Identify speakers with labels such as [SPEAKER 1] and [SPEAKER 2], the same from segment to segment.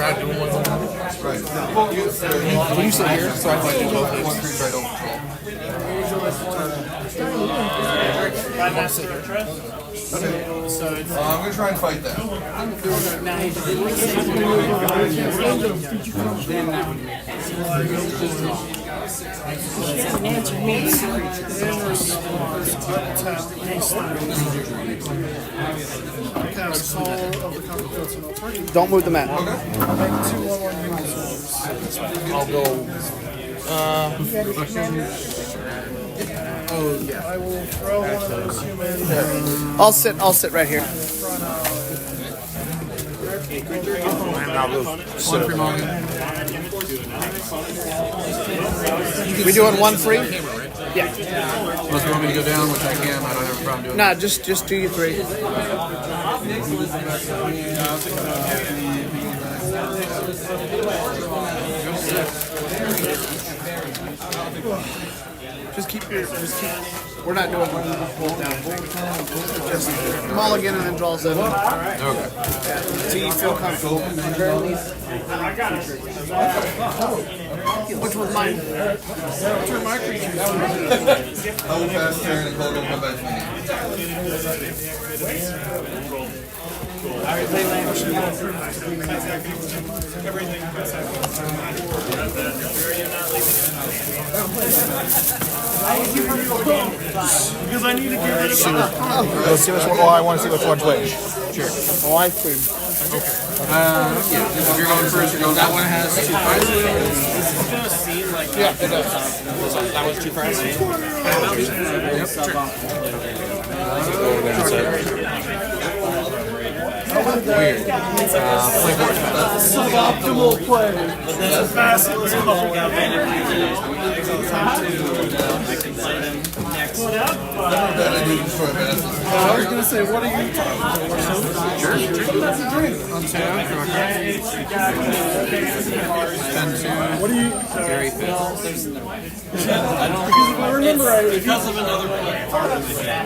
[SPEAKER 1] not doing one.
[SPEAKER 2] Right.
[SPEAKER 1] Can you sit here so I can do both
[SPEAKER 2] One
[SPEAKER 1] things?
[SPEAKER 2] creep I don't control. Okay. I'm gonna try and fight that.
[SPEAKER 3] Don't move the map.
[SPEAKER 1] I'll go.
[SPEAKER 4] I will throw one of those humans.
[SPEAKER 3] I'll sit right here.
[SPEAKER 1] And I'll go. One free moment.
[SPEAKER 3] We doing one free? Yeah.
[SPEAKER 1] Unless you want me to go down, which I can. I don't have a problem doing.
[SPEAKER 3] Nah, just do your three. Just keep. We're not doing one down. Just mulligan and then draw 7.
[SPEAKER 1] Okay.
[SPEAKER 3] So you feel comfortable. Which one's mine? Which one my creatures?
[SPEAKER 2] I will pass turn and hold on come back to
[SPEAKER 4] Because I need to get rid of
[SPEAKER 1] Let's see which one. Oh, I want to see which one's which.
[SPEAKER 3] Sure. Oh, I free.
[SPEAKER 1] Yeah. If you're going first, you're going. That one has 2 prices.
[SPEAKER 3] Yeah, it does.
[SPEAKER 1] That one's 2 prices. Yep. Weird.
[SPEAKER 4] suboptimal play. I was going to say, what are you talking about? What are you?
[SPEAKER 1] Very fit.
[SPEAKER 4] Because if I remember right,
[SPEAKER 5] Because of another player.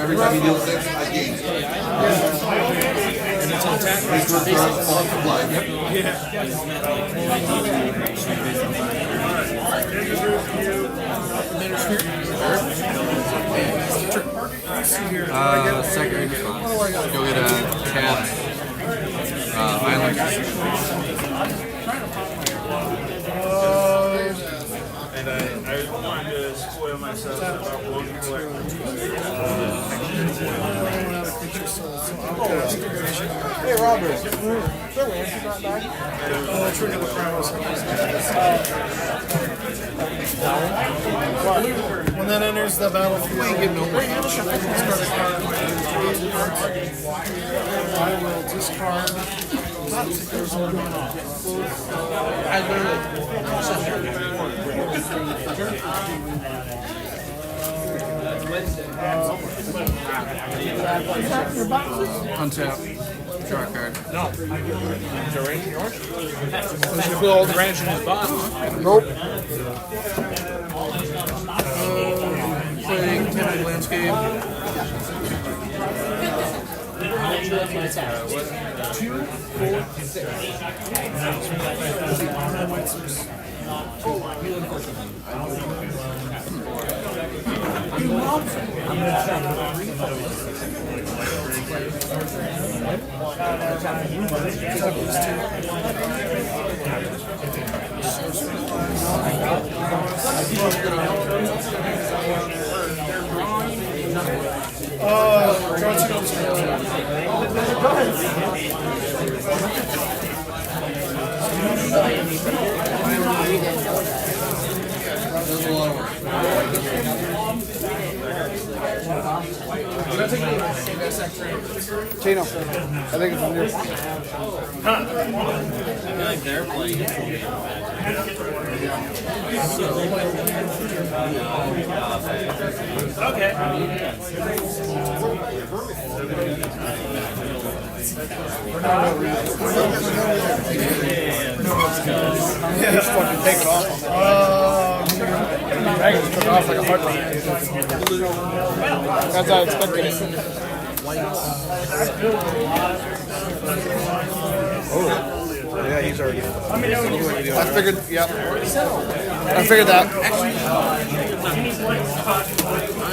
[SPEAKER 2] Every time you deal 6, I gain.
[SPEAKER 1] And it's on tap. Second response. Go get a cat. Island.
[SPEAKER 5] And I wanted to spoil myself about one player.
[SPEAKER 4] Hey, Robert. Trigger the Primus. When that enters the battlefield, I will discard.
[SPEAKER 1] Untap. Draw a card.
[SPEAKER 5] No. Is there range in yours? Does he feel all the range in his box?
[SPEAKER 3] Nope.
[SPEAKER 1] Playing Tenant Landscape.
[SPEAKER 4] 2, 4, 6.
[SPEAKER 3] Tino, I think it's on yours.
[SPEAKER 5] I feel like they're playing. Okay.
[SPEAKER 3] Yeah, just fucking take it off. I can just took it off like a heartbeat. That's how I expected it.
[SPEAKER 5] already.
[SPEAKER 3] I figured, yep. I figured that.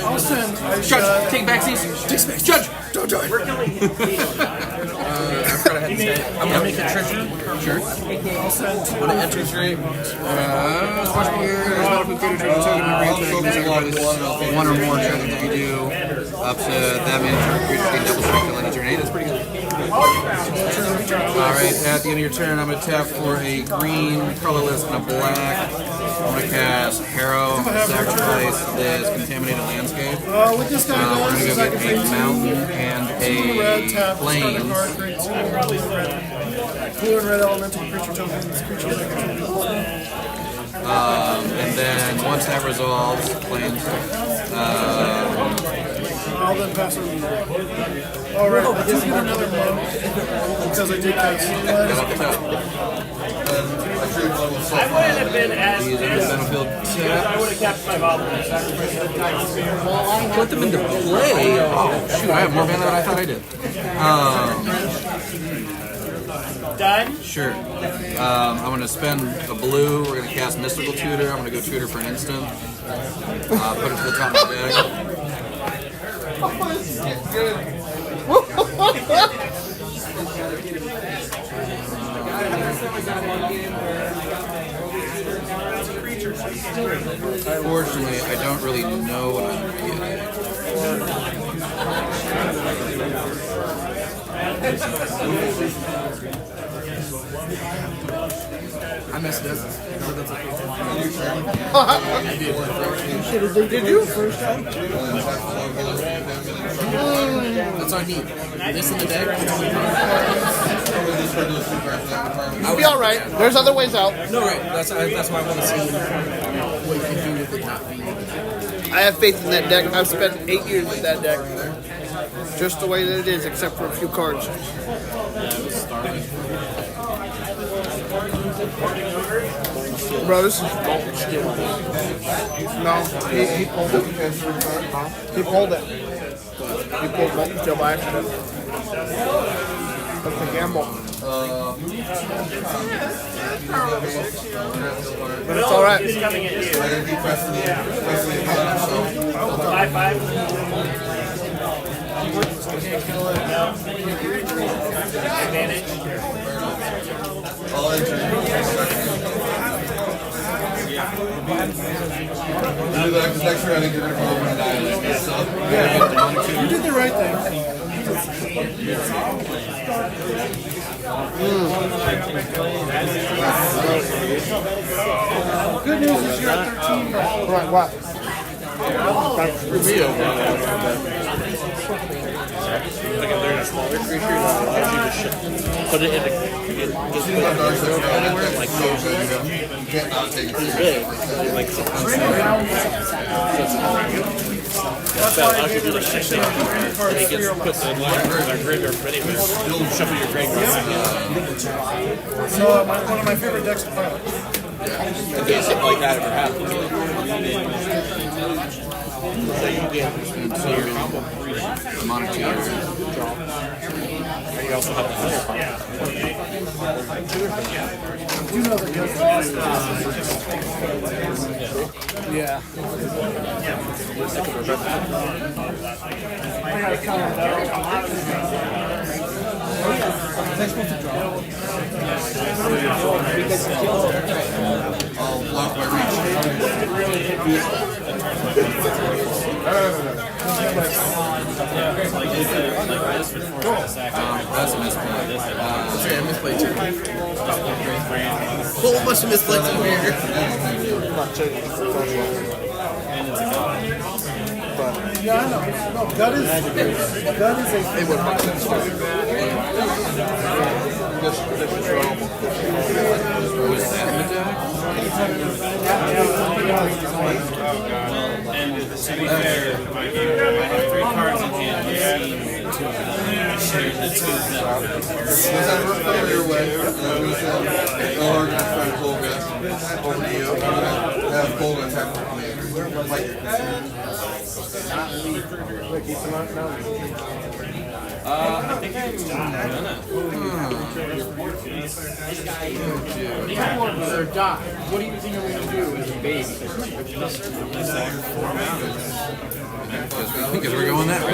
[SPEAKER 4] I'll send a
[SPEAKER 1] Judge, take back seats. Take space. Judge, don't do it. I'm gonna make a treasure. Sure.
[SPEAKER 4] I'll send
[SPEAKER 1] I'm gonna enter straight. One or more tokens if you do up to that many creatures gain double strength and turn 8. That's pretty good. Alright, at the end of your turn, I'm going to tap for a green, colorless, and a black. I'm going to cast Harrow, sacrifice this contaminated landscape.
[SPEAKER 4] what this guy
[SPEAKER 1] We're
[SPEAKER 4] does
[SPEAKER 1] going to
[SPEAKER 4] is
[SPEAKER 1] go
[SPEAKER 4] I
[SPEAKER 1] get
[SPEAKER 4] can
[SPEAKER 1] a mountain and
[SPEAKER 4] red
[SPEAKER 1] a
[SPEAKER 4] tap, discard a
[SPEAKER 1] plains.
[SPEAKER 4] card, create 2 blue and red elemental creature tokens. Creatures that control.
[SPEAKER 1] And then once that resolves, plains.
[SPEAKER 4] I'll then pass over you. Alright, I did get another monk because I did cast
[SPEAKER 1] Right off the top.
[SPEAKER 6] I wouldn't have been as
[SPEAKER 1] These are the battlefield tap.
[SPEAKER 6] I would have kept my bottle.
[SPEAKER 1] Put them into play. Oh, shoot, I have more mana than I thought I did.
[SPEAKER 6] Done?
[SPEAKER 1] Sure. I'm going to spend a blue. We're going to cast Mystical Tutor. I'm going to go Tutor for an instant. Put it to the top of the deck. Unfortunately, I don't really know what I'm getting. I messed up.
[SPEAKER 3] Did you?
[SPEAKER 1] That's on me. This in the deck.
[SPEAKER 3] You'll be alright. There's other ways out.
[SPEAKER 1] No, right. That's why I want to see what you can do with it not being.
[SPEAKER 3] I have faith in that deck. I've spent 8 years with that deck. Just the way that it is, except for a few cards. Bro, this is no, he pulled it. He pulled it. He pulled Molten Steel by accident. That's a gamble. But it's alright.
[SPEAKER 6] He's coming at you. 5/5. Advantage.
[SPEAKER 4] You did the right thing. Good news is you're at 13.
[SPEAKER 3] Right, what?
[SPEAKER 5] Like if they're a smaller creature, you just put it in anywhere, like big, like that allows you to do like 6 things. And he gets put the line or the grid or anywhere, shuffle your graveyard.
[SPEAKER 4] So one of my favorite decks to play.
[SPEAKER 5] In case something like that ever happens. So you get into your combo.
[SPEAKER 1] Monarchy.
[SPEAKER 5] And you also have the higher power.
[SPEAKER 4] You know that
[SPEAKER 3] Yeah.
[SPEAKER 2] I'll block my reach.
[SPEAKER 1] That's a misplay.
[SPEAKER 2] Sorry, I misplayed too.
[SPEAKER 1] Whole bunch of misplays over here.
[SPEAKER 4] Yeah, I know. No, gut is a.
[SPEAKER 2] They would have
[SPEAKER 1] Was that in the deck?
[SPEAKER 7] And to be fair, I have 3 cards in hand. I shared the 2 of them.
[SPEAKER 2] Was that first player your way? Or just try to pull gas over to you. Have pull and attack with
[SPEAKER 7] I think I'm gonna.
[SPEAKER 3] Or die. What do you think I'm going to do as a baby?
[SPEAKER 1] Because we're going that way.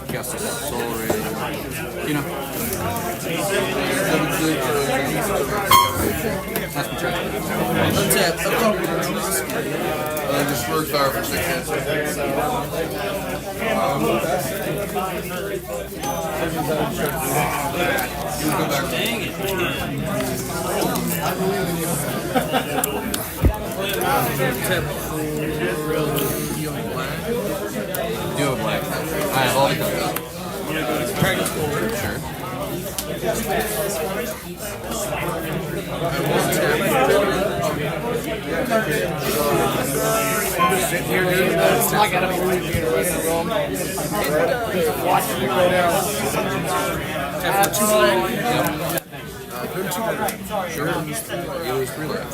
[SPEAKER 1] Cast a soul ray. You know. That's my turn. Untap.
[SPEAKER 2] Just first fire for 6 hits.
[SPEAKER 7] Dang it.
[SPEAKER 1] Do a black. I have all the colors. Sure.
[SPEAKER 3] I gotta be really good at watching it go down.
[SPEAKER 1] Sure. You lose 3 left.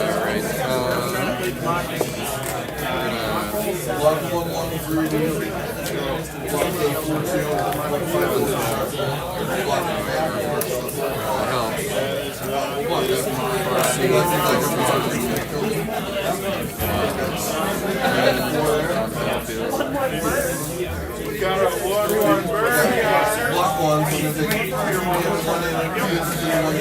[SPEAKER 1] Alright.
[SPEAKER 2] Block 1, 1 through 2. Block 8, 4, 2. Block Block 1, so I'm going to take 1 in,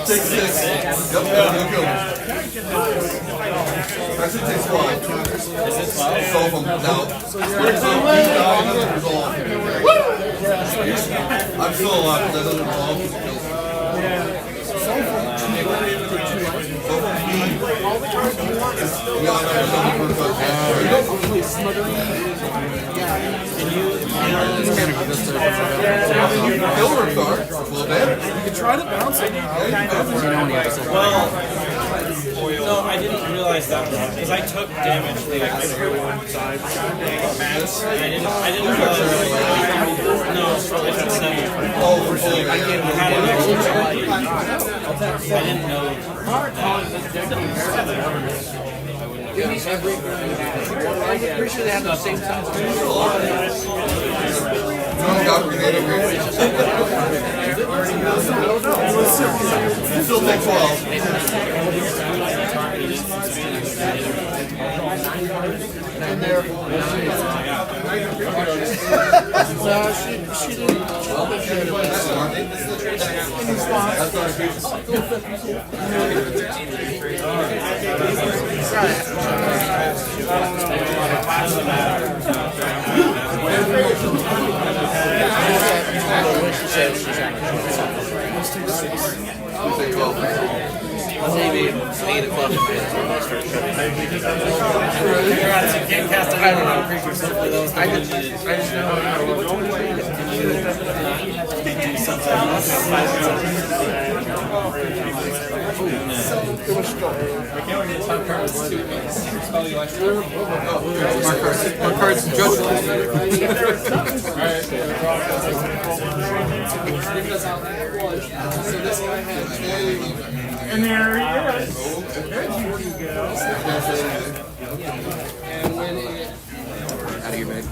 [SPEAKER 2] 6. Yep, no kill. Actually, it takes 12.
[SPEAKER 7] Is it 12?
[SPEAKER 2] Solve them now. So you die, it doesn't resolve. I'm still alive, but that doesn't resolve because it kills me.
[SPEAKER 4] You can try to bounce it.
[SPEAKER 7] No, I didn't realize that because I took damage like everyone side max. I didn't realize. No, I took 7. I didn't know.
[SPEAKER 3] I'm pretty sure they have the same size.
[SPEAKER 2] Still take 12.
[SPEAKER 3] And they're she didn't.
[SPEAKER 1] Maybe 8 o'clock.
[SPEAKER 3] I just
[SPEAKER 1] Our cards judge.
[SPEAKER 4] And there he is.
[SPEAKER 1] Out of your bag.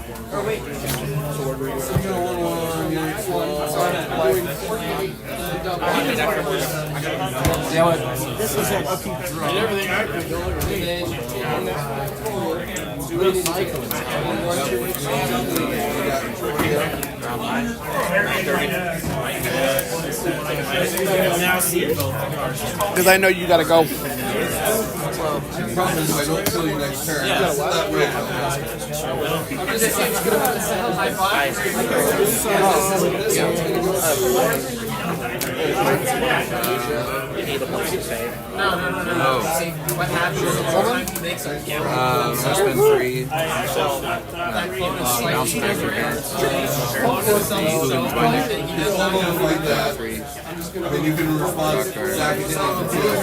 [SPEAKER 1] Yeah, what?
[SPEAKER 3] this is a lucky draw. And everything I could go and then cycling.
[SPEAKER 7] Now see both cards.
[SPEAKER 3] Because I know you gotta go.
[SPEAKER 2] The problem is if I don't kill you next turn, that will
[SPEAKER 1] I'm gonna spend 3. Bounce back your hands. Moving to my neck.
[SPEAKER 2] Like that.
[SPEAKER 1] 3.
[SPEAKER 2] Then you can respond. Zach, you didn't have to do it.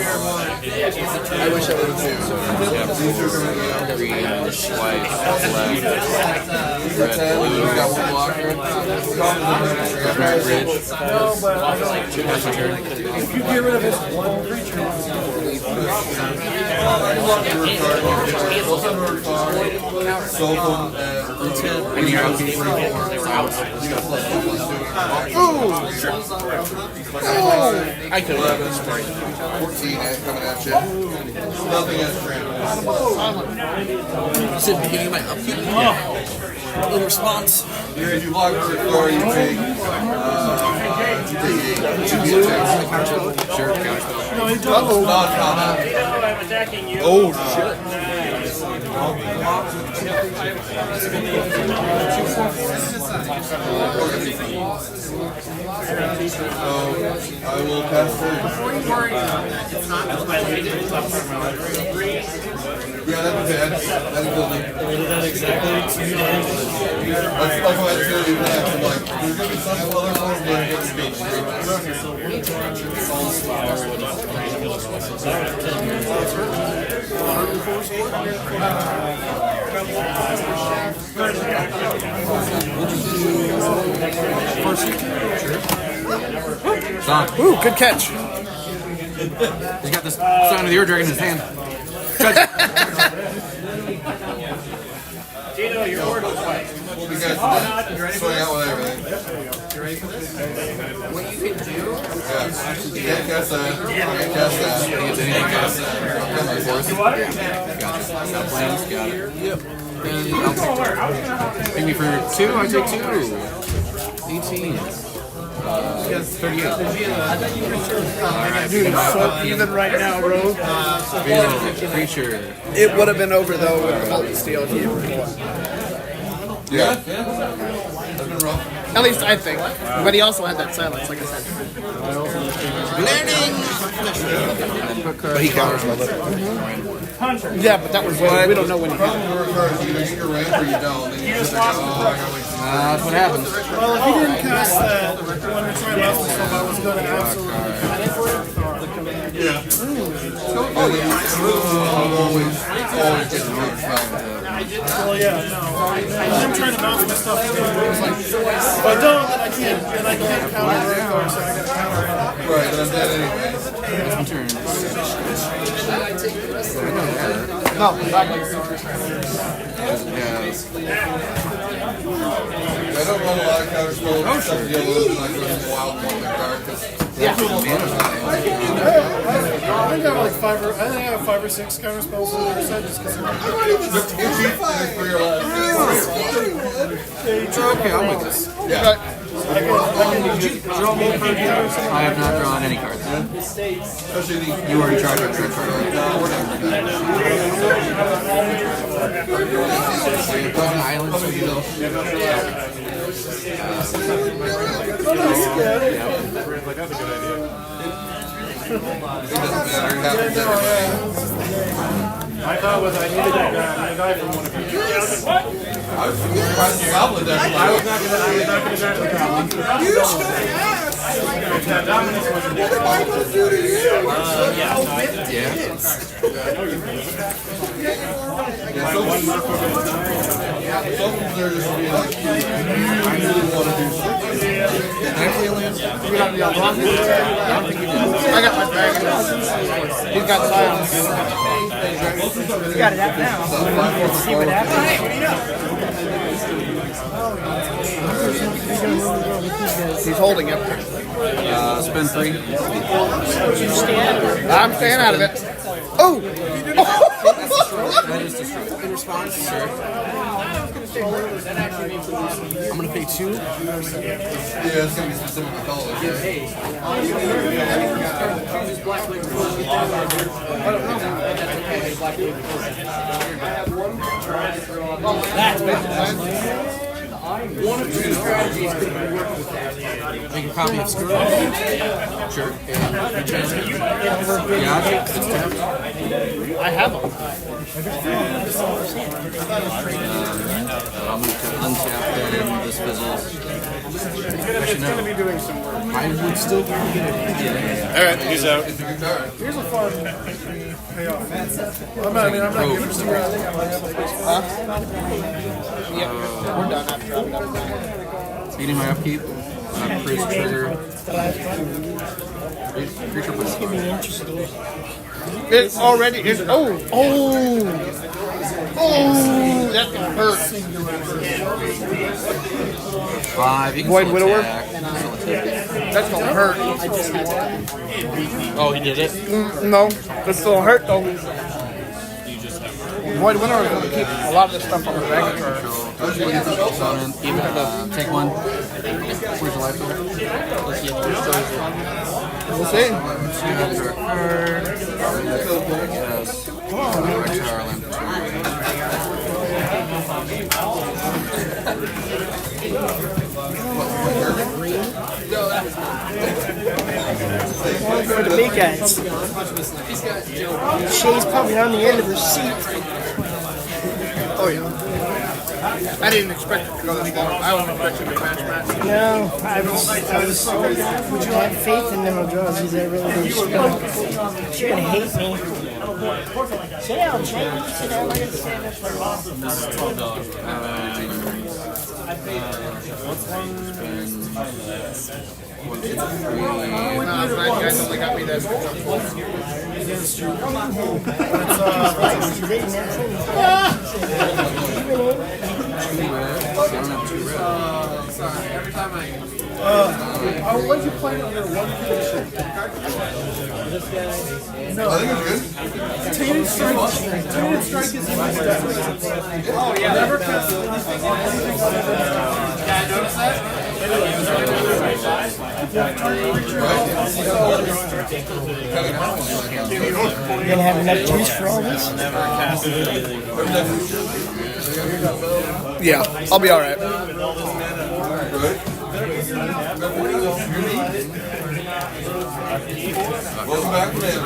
[SPEAKER 2] I wish I would have too. These are going to be
[SPEAKER 1] Green, white, black, red, blue.
[SPEAKER 2] You got one blocker.
[SPEAKER 1] Red, ridge.
[SPEAKER 4] If you get rid of his one creature,
[SPEAKER 1] Any alchemy?
[SPEAKER 5] I could have
[SPEAKER 2] 14 coming at you. Nothing has trampled.
[SPEAKER 1] Is it beginning of my upkeep? In response.
[SPEAKER 2] If you block for a card, you take 8.
[SPEAKER 1] Sure, counterspell.
[SPEAKER 2] Non-combat.
[SPEAKER 6] I'm attacking you.
[SPEAKER 5] Oh shit.
[SPEAKER 2] I will pass through. Yeah, that's bad. That's building. That's why I said you next. I'm like, there's going to be some other form of
[SPEAKER 1] Son.
[SPEAKER 3] Ooh, good catch.
[SPEAKER 1] He's got this sign of the Earth Dragon in his hand.
[SPEAKER 6] Gino, your board looks white.
[SPEAKER 2] We'll be good. Swing out with everything.
[SPEAKER 8] What you can do?
[SPEAKER 2] Yeah. You can't cast that. You can't cast that.
[SPEAKER 1] He gets anything cast. Gotcha. Got plans? Got it. Yep. And I'll take me for 2, I take 2. 18. 38. Alright,
[SPEAKER 3] Dude, so even right now, bro.
[SPEAKER 1] Creature.
[SPEAKER 3] It would have been over though with the Molten Steel if he had
[SPEAKER 2] Yeah. That's been rough.
[SPEAKER 3] At least I think. But he also had that silence, like I said.
[SPEAKER 1] But he counters my
[SPEAKER 3] Yeah, but that was we don't know when he did it.
[SPEAKER 2] Either get your ramp or you don't. Then you just like, oh, I gotta wait.
[SPEAKER 1] That's what happens.
[SPEAKER 4] well, if he didn't cast that when Return Level stuff, I was going to absolutely
[SPEAKER 2] Yeah. Always get the root spell.
[SPEAKER 4] well, yeah, no. I'm trying to bounce my stuff too. It was like, if I don't, then I can't counter it, so I gotta counter it.
[SPEAKER 2] Right, but I'm dead anyway.
[SPEAKER 1] That's my turn.
[SPEAKER 3] No, exactly.
[SPEAKER 1] Yeah.
[SPEAKER 2] I don't run a lot of counter spells. Oh, sure. Deal with like running wild one in the dark.
[SPEAKER 4] I think I have like 5 or 6 counter spells on the other side just because
[SPEAKER 1] Okay, I'll make this.
[SPEAKER 2] Yeah.
[SPEAKER 1] I have not drawn any cards. You are in charge of your card. So you're playing islands for you though.
[SPEAKER 4] my thought was I needed that guy from one of you.
[SPEAKER 2] I was goblin deck.
[SPEAKER 4] I was not going to draft the goblin. If that dominance wasn't there.
[SPEAKER 2] Some of them just be like, I really want to do something.
[SPEAKER 3] I got my dragon. He's got silence.
[SPEAKER 8] You got it out now. Let's see what happens.
[SPEAKER 3] He's holding it.
[SPEAKER 1] Spend 3.
[SPEAKER 3] I'm staying out of it. Oh!
[SPEAKER 1] That is destroyed. In response, sure. I'm gonna pay 2.
[SPEAKER 2] Yeah, it's gonna be specific to colors.
[SPEAKER 1] One of 2 strategies could work with that. Make a copy of Screw. Sure. And return it. Yeah, it's tapped.
[SPEAKER 3] I have them.
[SPEAKER 1] I'll move to untap then. This fizzles. Actually, no. I would still get it.
[SPEAKER 5] Alright, he's out.
[SPEAKER 2] It's a good card.
[SPEAKER 4] Here's a fun payoff. I'm not giving it to you.
[SPEAKER 3] We're done after dropping up.
[SPEAKER 1] Beating my upkeep. Freeze trigger. Creature puts
[SPEAKER 3] It already is. Oh, that's gonna hurt.
[SPEAKER 1] 5. You can
[SPEAKER 3] Void
[SPEAKER 1] still
[SPEAKER 3] Widower?
[SPEAKER 1] attack.
[SPEAKER 3] That's gonna hurt.
[SPEAKER 5] Oh, he did it?
[SPEAKER 3] No, that's still gonna hurt though. Void Widower is gonna keep a lot of this stuff on the dragon card.
[SPEAKER 1] Take 1. Where's the life total?
[SPEAKER 3] We'll see.
[SPEAKER 8] For the big guys. Shay's probably on the end of her seat.
[SPEAKER 3] Oh yeah. I didn't expect it to go this long. I wasn't expecting to match.
[SPEAKER 8] No, I was would you have faith in them eldrazi? I really do. You're gonna hate me. Sit down, Shay. Sit down. I gotta stand up for
[SPEAKER 3] You guys only got me that. Every time
[SPEAKER 4] What did you play under one condition?
[SPEAKER 2] I think it's good.
[SPEAKER 4] Tainted Strike is in my deck. Oh, yeah. Never cast anything.
[SPEAKER 3] Yeah, I noticed that.
[SPEAKER 8] You're gonna have enough juice for all this?
[SPEAKER 3] Yeah, I'll be alright.
[SPEAKER 2] Welcome back, man.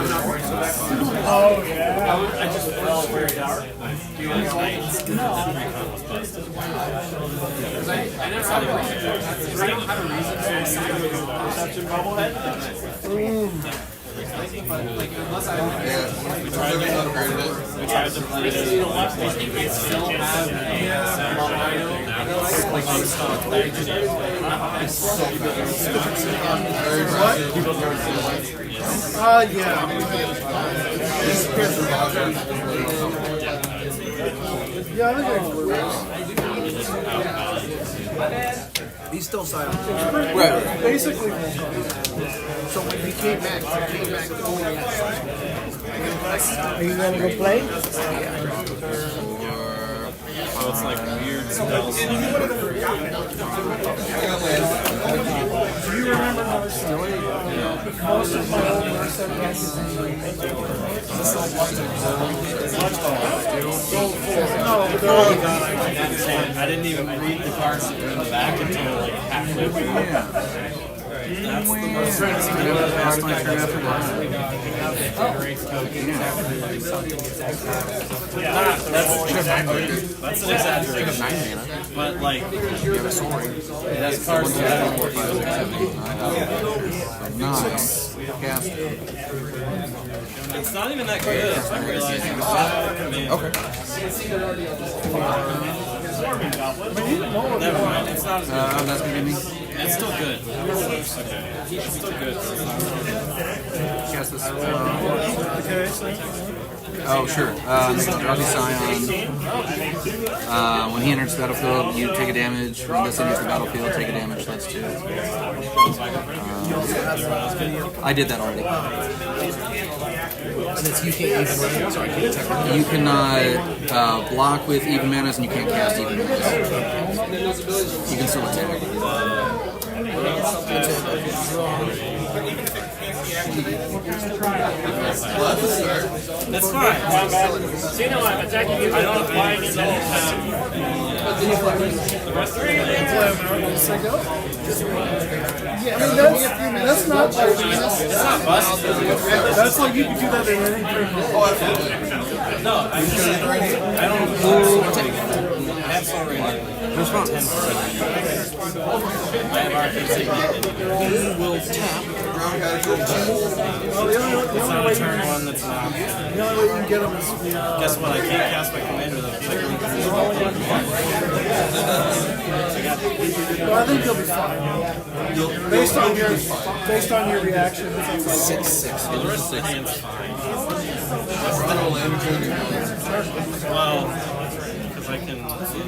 [SPEAKER 6] Oh, yeah. I just felt very dark. Perception bobblehead?
[SPEAKER 4] Yeah, I think I
[SPEAKER 3] He's still silent.
[SPEAKER 1] Right.
[SPEAKER 4] basically.
[SPEAKER 3] So when he came back,
[SPEAKER 8] Are you gonna go play?
[SPEAKER 7] So it's like weird spells.
[SPEAKER 4] Do you remember how most of my old Merced
[SPEAKER 7] I didn't even read the cards in the back until like halfway through. That's the most
[SPEAKER 1] That's my turn after that.
[SPEAKER 7] That's an exaggeration.
[SPEAKER 1] 9 mana.
[SPEAKER 7] But like,
[SPEAKER 1] You have a soaring.
[SPEAKER 7] that's cards that I don't
[SPEAKER 1] 4, 5, 6, 7, 8, 9. 9. Cast.
[SPEAKER 7] It's not even that good. I'm realizing.
[SPEAKER 1] Okay.
[SPEAKER 7] Never mind. It's not as good.
[SPEAKER 1] That's gonna be me.
[SPEAKER 7] It's still good. It's still good.
[SPEAKER 1] Cast this.
[SPEAKER 4] Okay, so
[SPEAKER 1] Oh, sure. Eldrazi Scion. When he enters the battlefield, you take a damage. When this enters the battlefield, take a damage. That's 2. I did that already.
[SPEAKER 3] And it's you can't even run, so I can't attack.
[SPEAKER 1] You cannot block with even manas, and you can't cast even manas. You can still attack.
[SPEAKER 7] That's fine.
[SPEAKER 6] So you know I'm attacking you. I don't apply any
[SPEAKER 4] That's not like
[SPEAKER 7] It's not busted.
[SPEAKER 4] that's like you can do that in any turn.
[SPEAKER 7] No, I don't. That's already.
[SPEAKER 1] That's fine.
[SPEAKER 7] I have RPC.
[SPEAKER 1] He will tap.
[SPEAKER 7] It's not a turn 1 that's not.
[SPEAKER 4] The only way you can get them is
[SPEAKER 7] Guess what? I can't cast my commander though.
[SPEAKER 4] I think you'll be fine. Based on your reaction.
[SPEAKER 1] 6/6.
[SPEAKER 7] The rest of the hand's fine. Well, because I can.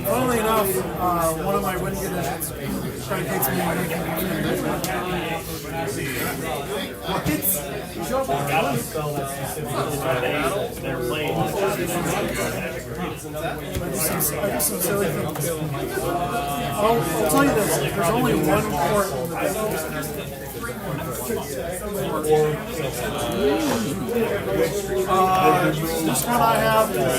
[SPEAKER 4] Funnily enough, one of my win conditions predicates me on making
[SPEAKER 6] They're playing.
[SPEAKER 4] I do some silly things. I'll tell you this, there's only one court in the deck. This one I have is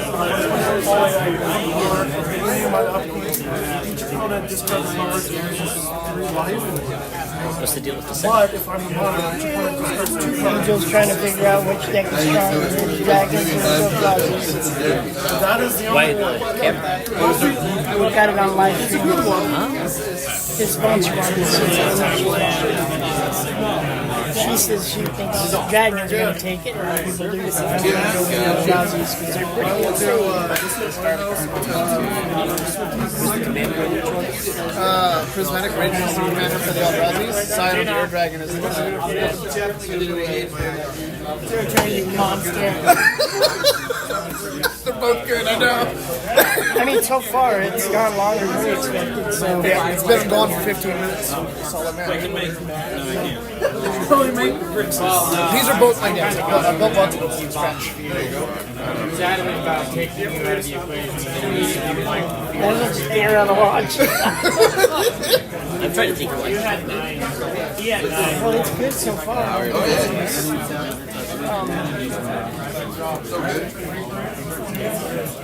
[SPEAKER 4] each opponent discards cards and loses 3 life.
[SPEAKER 8] What's the deal with the set?
[SPEAKER 4] But if I'm the modern, each opponent discards 2
[SPEAKER 8] I'm
[SPEAKER 4] cards.
[SPEAKER 8] just trying to figure out which deck is stronger, which dragons and eldrazi.
[SPEAKER 4] That is the only one.
[SPEAKER 8] We got it on live stream. His sponsor wanted to see She says she thinks dragons are going to take it, and other people do the eldrazi's because they're pretty good.
[SPEAKER 3] Prismatic Rage is the commander for the Eldrazi. Scion of the Air Dragon is the
[SPEAKER 8] Monster.
[SPEAKER 3] They're both good, I know.
[SPEAKER 8] I mean, so far it's gone longer than we expected. So
[SPEAKER 3] Yeah, it's been gone for 15 minutes. That's all that matters. These are both my decks. I built lots of them from scratch.
[SPEAKER 6] It's adamant about taking you out of the equation.
[SPEAKER 8] that was just air on the watch.
[SPEAKER 5] I'm trying to think
[SPEAKER 6] You had 9. He had 9.
[SPEAKER 8] Well, it's good so far.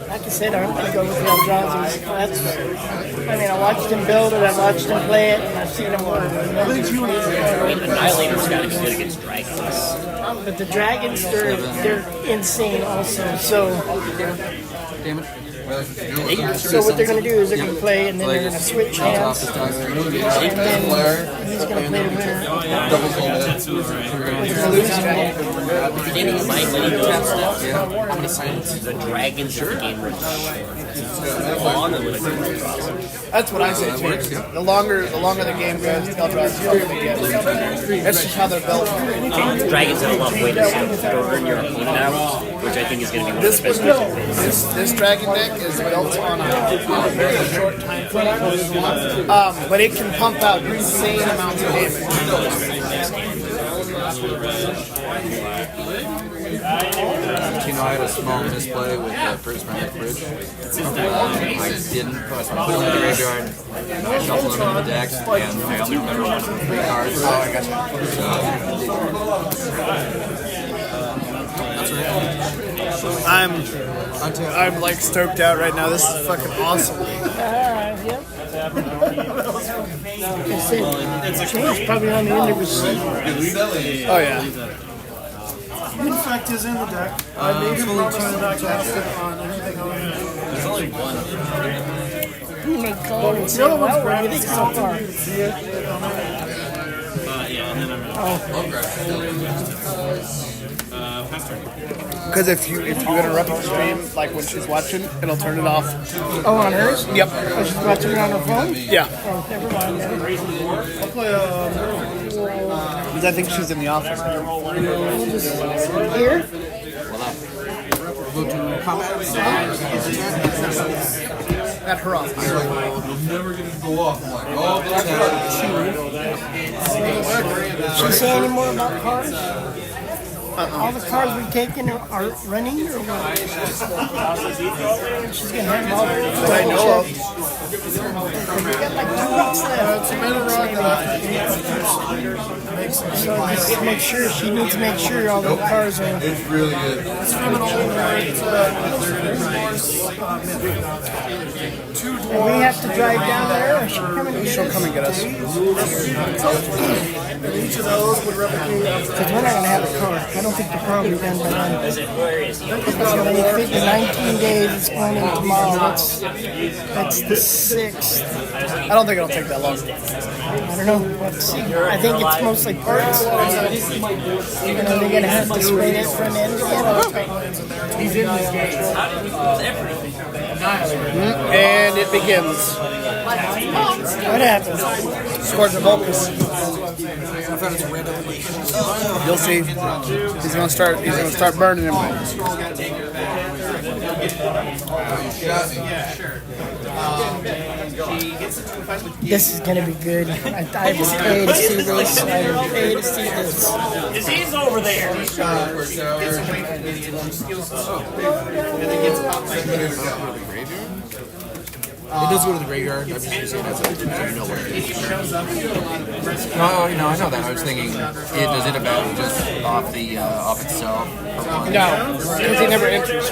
[SPEAKER 8] Like I said, I'm going to go with the Eldrazi's. I mean, I watched him build it, I watched him play it, and I've seen him work.
[SPEAKER 5] Annihilator's got to be good against dragons.
[SPEAKER 8] But the dragons, they're insane also. So
[SPEAKER 1] Damage.
[SPEAKER 8] So what they're going to do is they're going to play, and then they're going to switch hands, and then he's going to play the winner.
[SPEAKER 5] Standing in line when he does stuff. How many silence? The dragons are the game rich. On and with a good draw.
[SPEAKER 3] That's what I say too. The longer the game goes, the Eldrazi they get. That's just how they're built.
[SPEAKER 5] Dragons have a lot of way to burn your opponent out, which I think is going to be one of the best ways.
[SPEAKER 3] This dragon deck is built on a very short time frame, but it can pump out insane amounts of damage.
[SPEAKER 1] You know, I had a small misplay with the Prismatic Bridge. I didn't, but I put them in the graveyard, shuffled them into the decks, and I only remember one of the 3 cards. Oh, I got
[SPEAKER 3] I'm like stoked out right now. This is fucking awesome.
[SPEAKER 8] Yep. Change probably on the end of his seat.
[SPEAKER 3] Oh yeah.
[SPEAKER 4] Infect is in the deck. I made him not cast it on anything other than
[SPEAKER 7] There's only one.
[SPEAKER 8] He may call and say,
[SPEAKER 4] the other one's
[SPEAKER 8] well, what do
[SPEAKER 4] grabbing
[SPEAKER 8] you think so far?
[SPEAKER 4] see it.
[SPEAKER 7] Yeah, and then I'm faster.
[SPEAKER 3] Because if you interrupt the stream, like when she's watching, it'll turn it off.
[SPEAKER 8] Oh, on hers?
[SPEAKER 3] Yep.
[SPEAKER 8] Oh, she's watching it on her phone?
[SPEAKER 3] Yeah.
[SPEAKER 8] Oh, never mind then.
[SPEAKER 4] I'll play
[SPEAKER 3] Because I think she's in the office.
[SPEAKER 8] Here?
[SPEAKER 1] go to combat.
[SPEAKER 3] Got her off.
[SPEAKER 2] You're like, you'll never get to go off. I'm like, oh,
[SPEAKER 8] Did she say any more about cars? All the cars we've taken are running or what? She's getting her involved.
[SPEAKER 3] That I know of.
[SPEAKER 8] We got like 2 weeks left.
[SPEAKER 4] It's a middle rock that makes some
[SPEAKER 8] So just make sure, she needs to make sure all the cars are.
[SPEAKER 2] it's really good.
[SPEAKER 4] It's from an old it's two
[SPEAKER 8] And we
[SPEAKER 4] dwarves.
[SPEAKER 8] have to drive down there or she'll come and get
[SPEAKER 3] She'll
[SPEAKER 8] us?
[SPEAKER 3] come and get us.
[SPEAKER 4] Each of those would replicate
[SPEAKER 8] Because we're not going to have a car. I don't think the car will be done by then.
[SPEAKER 5] Is it where is he?
[SPEAKER 8] It's going to be 19 days. It's going in tomorrow. That's the 6th.
[SPEAKER 3] I don't think it'll take that long.
[SPEAKER 8] I don't know. Let's see. I think it's mostly parts. You know, they're going to have to spray it front end again.
[SPEAKER 3] And it begins.
[SPEAKER 8] What happens?
[SPEAKER 3] Scorch of Vulcus. You'll see. He's gonna start burning him.
[SPEAKER 8] This is going to be good. I was paid to see this. I was paid to see this.
[SPEAKER 6] He's over there.
[SPEAKER 1] It does go to the graveyard. I'm just using it as a, so you know where it is. No, you know, I know that. I was thinking, does it about just off itself? Or
[SPEAKER 3] No, because he never enters.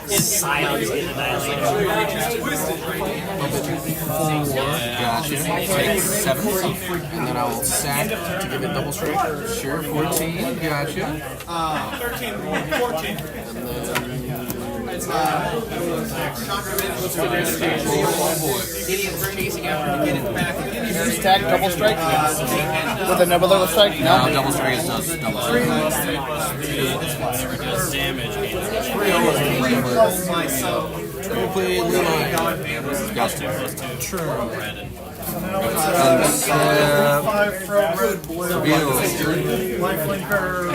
[SPEAKER 5] Silence in Annihilator.
[SPEAKER 1] Gotcha. Take 7, and then I'll sack to give it double strike. Sure, 14. Gotcha.
[SPEAKER 4] 13, 14.
[SPEAKER 3] You stack double strike with a double strike.
[SPEAKER 1] No, double strike is just double strike. Play line. Gotcha. True.
[SPEAKER 4] Five from red, blue. Lifelinker.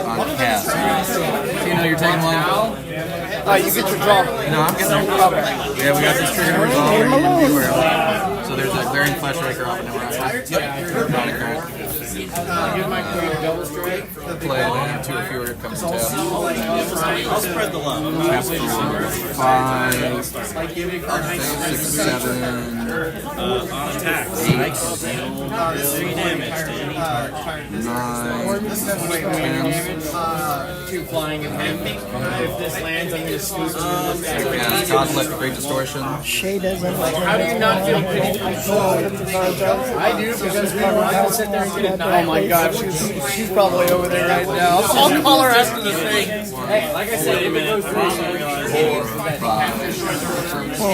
[SPEAKER 1] On cast. So you know you're taking one?
[SPEAKER 3] You get your draw.
[SPEAKER 1] No, I'm getting there. Yeah, we got this trigger to resolve. So there's a glaring flash striker off and then we're out. Yep. Not a current. Play land, 2 or fewer comes to tap.
[SPEAKER 7] I'll spread the love.
[SPEAKER 1] Tap for 5, 6, 7,
[SPEAKER 7] On attack.
[SPEAKER 1] 8,
[SPEAKER 7] 3 damage to any target.
[SPEAKER 1] 9, 10.
[SPEAKER 6] 2 flying and if this lands, I'm going to scoot to
[SPEAKER 1] Yeah, conflict, great distortion.
[SPEAKER 8] Shay doesn't.
[SPEAKER 6] How do you not feel pity? I do because we will sit there and get
[SPEAKER 3] Oh my God, she's probably over there right now. I'll call her after the thing.
[SPEAKER 6] Hey, like I said, if it goes through,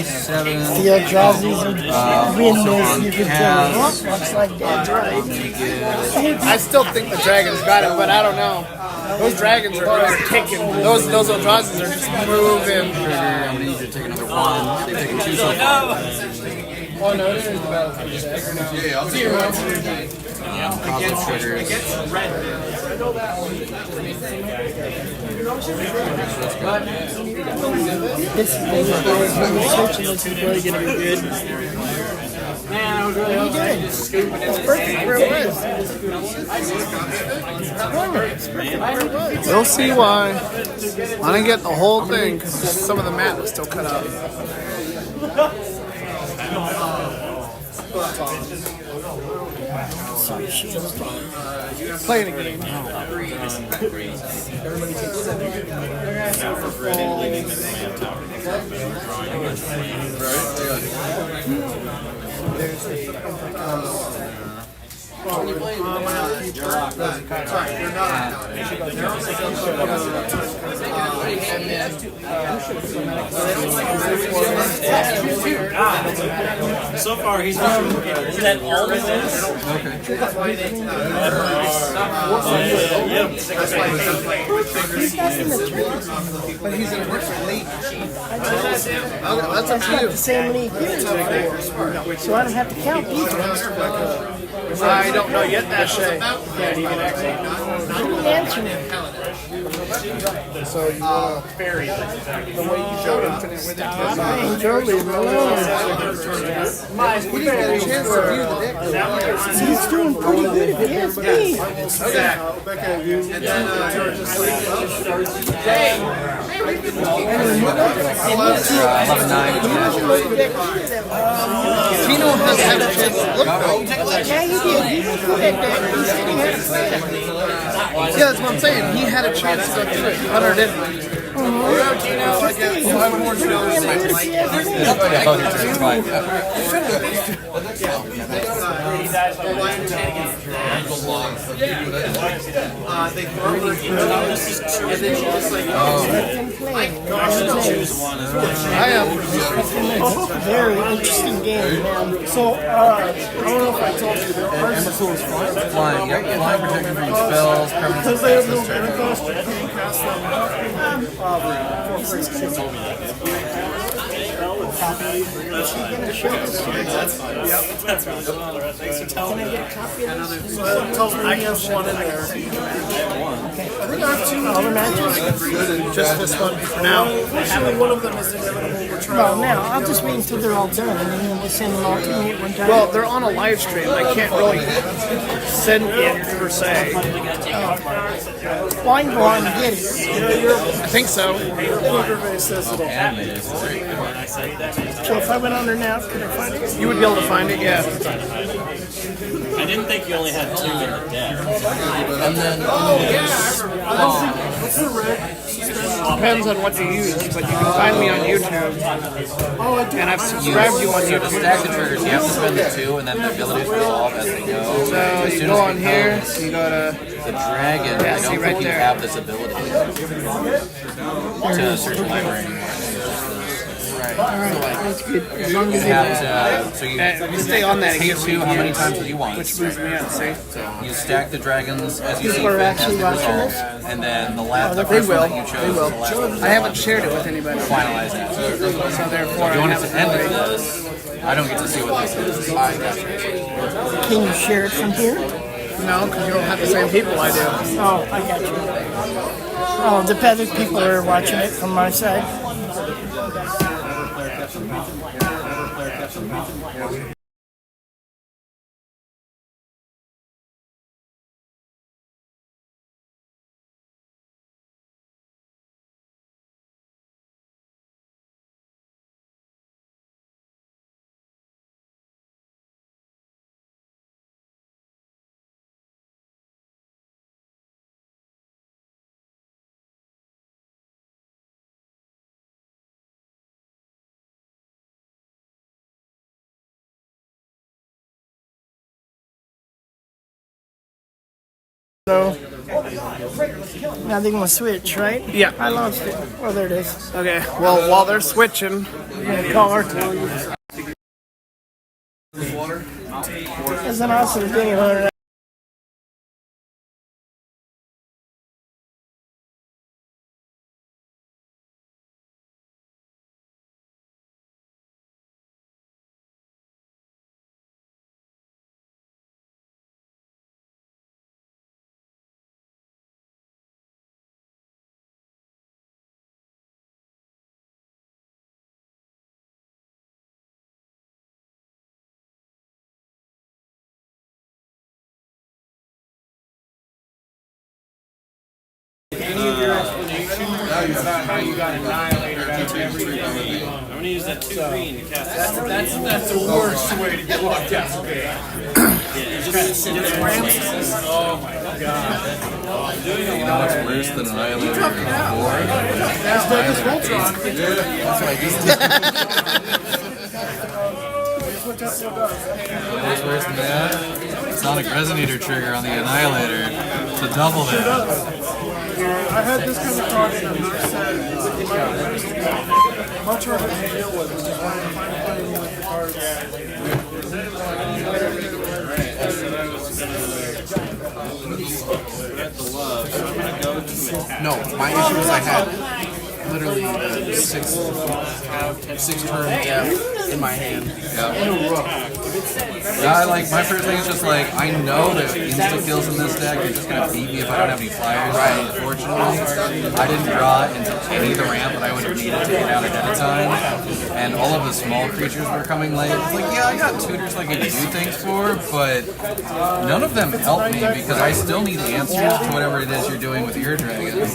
[SPEAKER 1] 7.
[SPEAKER 8] The eldrazi's are win this. You can tell. Oh, looks like Dad's right.
[SPEAKER 3] I still think the dragons got it, but I don't know. Those dragons are kicking. Those eldrazi's are just moving.
[SPEAKER 1] I'm gonna need you to take another 1. They've taken 2 so far.
[SPEAKER 6] oh no, this is the battle.
[SPEAKER 2] Yeah, I'll take it.
[SPEAKER 1] Conflict triggers.
[SPEAKER 8] This is really going to be good.
[SPEAKER 6] Man, I was really
[SPEAKER 8] What are you doing? It's perfect where it was.
[SPEAKER 3] We'll see why. I didn't get the whole thing because some of the mat was still cut out. Playing a game.
[SPEAKER 7] So far, he's not looking. Is that all it is?
[SPEAKER 3] But he's in a different league.
[SPEAKER 8] That's not the same league here. So I don't have to count either.
[SPEAKER 3] I don't know yet, Ashay.
[SPEAKER 8] You didn't answer me.
[SPEAKER 3] So you want to bury the way you showed infinite with it.
[SPEAKER 8] Joe, leave me alone.
[SPEAKER 3] We didn't get a chance to view the deck.
[SPEAKER 8] He's doing pretty good if you ask me.
[SPEAKER 3] Tino has had a chance to look though.
[SPEAKER 8] Yeah, you did. You looked good at that. He said he had a plan.
[SPEAKER 3] Yeah, that's what I'm saying. He had a chance to go through it. Hunter didn't.
[SPEAKER 2] I guess I'm more jealous.
[SPEAKER 3] I am.
[SPEAKER 8] Very interesting game, man.
[SPEAKER 4] So, I don't know if I told you, there are some
[SPEAKER 1] Flying, yep, flying protection from spells, permanents,
[SPEAKER 4] because they have no
[SPEAKER 1] effects,
[SPEAKER 4] mana cost, you can cast them. So that tells me he has one in there. I think I have two.
[SPEAKER 8] All the matches?
[SPEAKER 3] Just this one for now.
[SPEAKER 4] Actually, one of them is inevitable. We're trying.
[SPEAKER 8] Well, now, I'll just wait until they're all done, and then we'll send them all to me at one time.
[SPEAKER 3] Well, they're on a live stream. I can't really send it per se.
[SPEAKER 8] Well, I can go on and get it.
[SPEAKER 3] I think so.
[SPEAKER 8] So if I went on there now, could I find it?
[SPEAKER 3] You would be able to find it, yeah.
[SPEAKER 7] I didn't think you only had 2 in the deck.
[SPEAKER 1] and then
[SPEAKER 3] Depends on what you use, but you can find me on YouTube. And I've subscribed you on
[SPEAKER 1] to
[SPEAKER 3] YouTube.
[SPEAKER 1] stack the triggers, you have to spend the 2, and then the abilities resolve as they go.
[SPEAKER 3] So
[SPEAKER 1] As
[SPEAKER 3] you
[SPEAKER 1] soon
[SPEAKER 3] go
[SPEAKER 1] as
[SPEAKER 3] on
[SPEAKER 1] we
[SPEAKER 3] here,
[SPEAKER 1] code
[SPEAKER 3] you go to
[SPEAKER 1] the dragon,
[SPEAKER 3] Yeah,
[SPEAKER 1] I
[SPEAKER 3] see
[SPEAKER 1] don't
[SPEAKER 3] right
[SPEAKER 1] think you
[SPEAKER 3] there.
[SPEAKER 1] have this ability to search the library anymore.
[SPEAKER 8] That's good. As long
[SPEAKER 1] You
[SPEAKER 8] as
[SPEAKER 1] have to, so you
[SPEAKER 3] stay on that. It
[SPEAKER 1] pay
[SPEAKER 3] gives
[SPEAKER 1] 2
[SPEAKER 3] you
[SPEAKER 1] how many times as you want.
[SPEAKER 3] which moves me on, see?
[SPEAKER 1] You stack the dragons as you see
[SPEAKER 8] People are
[SPEAKER 1] fit, as
[SPEAKER 8] actually
[SPEAKER 1] they
[SPEAKER 8] watching
[SPEAKER 1] resolve,
[SPEAKER 8] this?
[SPEAKER 1] and then the last the
[SPEAKER 3] They
[SPEAKER 1] first
[SPEAKER 3] will.
[SPEAKER 1] one that you chose
[SPEAKER 3] They
[SPEAKER 1] is
[SPEAKER 3] will.
[SPEAKER 1] the last one.
[SPEAKER 3] I haven't shared it with anybody.
[SPEAKER 1] Finalize that.
[SPEAKER 3] So therefore,
[SPEAKER 1] If you
[SPEAKER 3] I
[SPEAKER 1] want it to end
[SPEAKER 3] haven't.
[SPEAKER 1] with this, I don't get to see what this is.
[SPEAKER 8] can you share it from here?
[SPEAKER 3] No, because you don't have the same people I do.
[SPEAKER 8] Oh, I got you. Oh, the other people are watching it from my side. So, now they're going to switch, right?
[SPEAKER 3] Yeah.
[SPEAKER 8] I lost it. Well, there it is.
[SPEAKER 3] Okay, well, while they're switching,
[SPEAKER 8] Car. That's an awesome thing.
[SPEAKER 7] How you got annihilated out of everything. I'm gonna use that 2 green to cast
[SPEAKER 4] That's the worst way to get locked out.
[SPEAKER 7] Oh my god.
[SPEAKER 1] You know what's worse than Annihilator?
[SPEAKER 4] That's Douglas Voltron.
[SPEAKER 1] What's worse than that? Sonic Resonator trigger on the Annihilator to double that.
[SPEAKER 4] I had this kind of card in another set. Much harder to deal with, which is why I'm finally playing with the cards.
[SPEAKER 1] No, my issue was I had literally six turns in my hand. Yeah, I like my first thing is just like I know that insta kills in this deck are just gonna beat me if I don't have any flyers. Right. Unfortunately, I didn't draw into any of the ramp that I would have needed to get out ahead of time, and all of the small creatures were coming late. It's like, yeah, I got tutors like I can do things for, but none of them help me because I still need answers to whatever it is you're doing with your dragon.